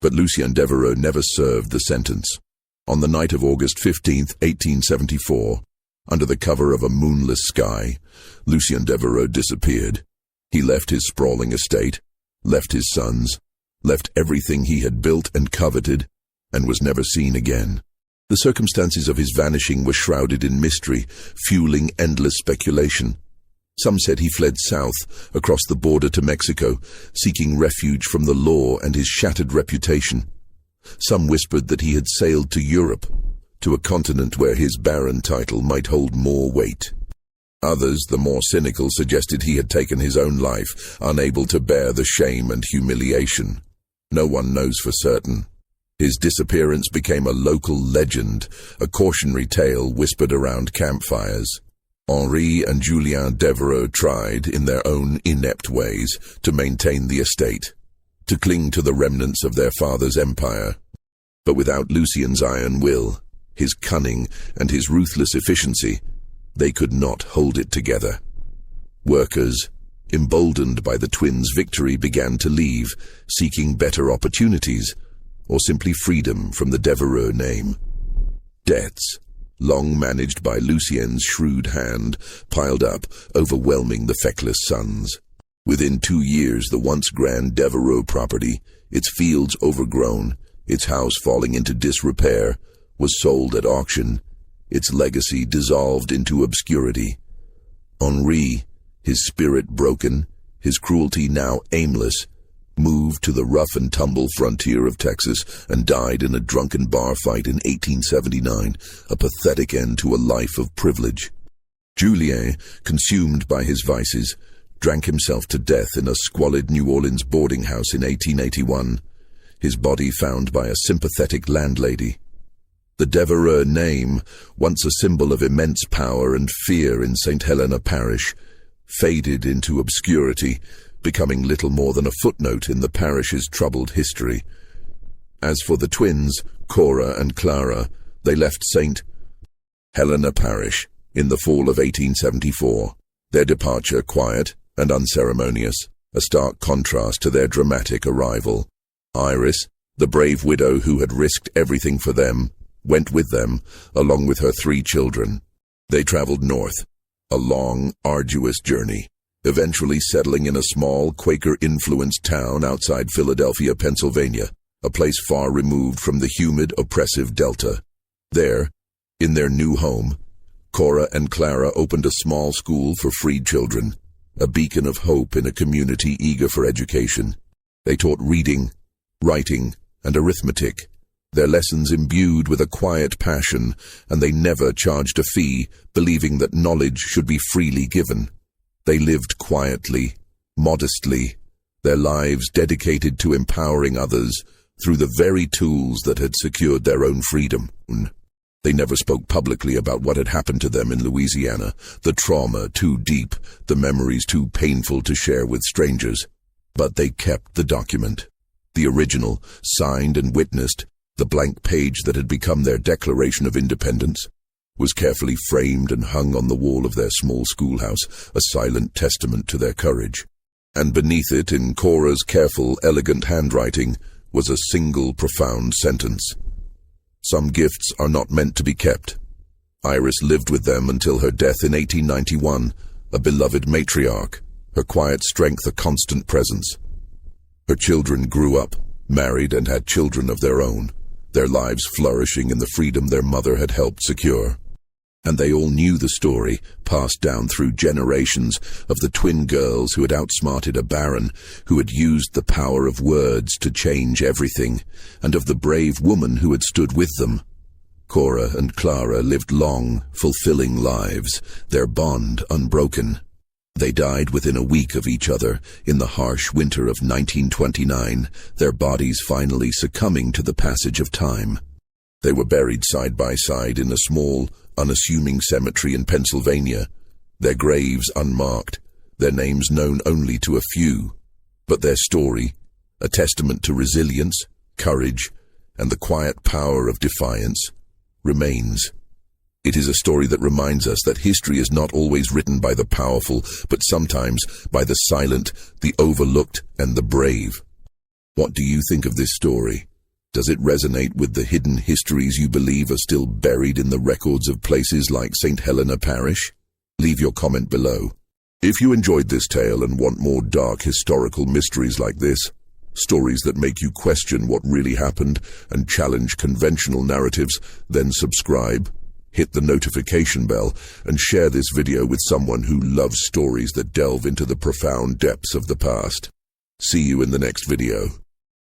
S1: But Lucien Devereux never served the sentence. On the night of August 15, 1874, under the cover of a moonless sky, Lucien Devereux disappeared. He left his sprawling estate, left his sons, left everything he had built and coveted, and was never seen again. The circumstances of his vanishing were shrouded in mystery, fueling endless speculation. Some said he fled south, across the border to Mexico, seeking refuge from the law and his shattered reputation. Some whispered that he had sailed to Europe, to a continent where his barren title might hold more weight. Others, the more cynical, suggested he had taken his own life, unable to bear the shame and humiliation. No one knows for certain. His disappearance became a local legend, a cautionary tale whispered around campfires. Henri and Julien Devereux tried, in their own inept ways, to maintain the estate, to cling to the remnants of their father's empire. But without Lucien's iron will, his cunning, and his ruthless efficiency, they could not hold it together. Workers, emboldened by the twins' victory, began to leave, seeking better opportunities, or simply freedom from the Devereux name. Debts, long managed by Lucien's shrewd hand, piled up, overwhelming the feckless sons. Within 2 years, the once grand Devereux property, its fields overgrown, its house falling into disrepair, was sold at auction, its legacy dissolved into obscurity. Henri, his spirit broken, his cruelty now aimless, moved to the rough-and-tumble frontier of Texas and died in a drunken bar fight in 1879, a pathetic end to a life of privilege. Julien, consumed by his vices, drank himself to death in a squalid New Orleans boarding house in 1881, his body found by a sympathetic landlady. The Devereux name, once a symbol of immense power and fear in St. Helena Parish, faded into obscurity, becoming little more than a footnote in the parish's troubled history. As for the twins, Cora and Clara, they left St. Helena Parish in the fall of 1874, their departure quiet and unceremonious, a stark contrast to their dramatic arrival. Iris, the brave widow who had risked everything for them, went with them, along with her 3 children. They traveled north, a long, arduous journey, eventually settling in a small, Quaker-influenced town outside Philadelphia, Pennsylvania, a place far removed from the humid, oppressive Delta. There, in their new home, Cora and Clara opened a small school for freed children, a beacon of hope in a community eager for education. They taught reading, writing, and arithmetic, their lessons imbued with a quiet passion, and they never charged a fee, believing that knowledge should be freely given. They lived quietly, modestly, their lives dedicated to empowering others through the very tools that had secured their own freedom. They never spoke publicly about what had happened to them in Louisiana, the trauma too deep, the memories too painful to share with strangers. But they kept the document, the original, signed and witnessed, The blank page that had become their Declaration of Independence was carefully framed and hung on the wall of their small schoolhouse, a silent testament to their courage. And beneath it, in Cora's careful, elegant handwriting, was a single profound sentence. Some gifts are not meant to be kept. Iris lived with them until her death in 1891, a beloved matriarch, her quiet strength a constant presence. Her children grew up, married, and had children of their own, their lives flourishing in the freedom their mother had helped secure. And they all knew the story, passed down through generations, of the twin girls who had outsmarted a baron, who had used the power of words to change everything, and of the brave woman who had stood with them. Cora and Clara lived long, fulfilling lives, their bond unbroken. They died within a week of each other, in the harsh winter of 1929, their bodies finally succumbing to the passage of time. They were buried side by side in a small, unassuming cemetery in Pennsylvania, their graves unmarked, their names known only to a few. But their story, a testament to resilience, courage, and the quiet power of defiance, remains. It is a story that reminds us that history is not always written by the powerful, but sometimes by the silent, the overlooked, and the brave. What do you think of this story? Does it resonate with the hidden histories you believe are still buried in the records of places like St. Helena Parish? Leave your comment below. If you enjoyed this tale and want more dark historical mysteries like this, stories that make you question what really happened and challenge conventional narratives, then subscribe, hit the notification bell, and share this video with someone who loves stories that delve into the profound depths of the past. See you in the next video.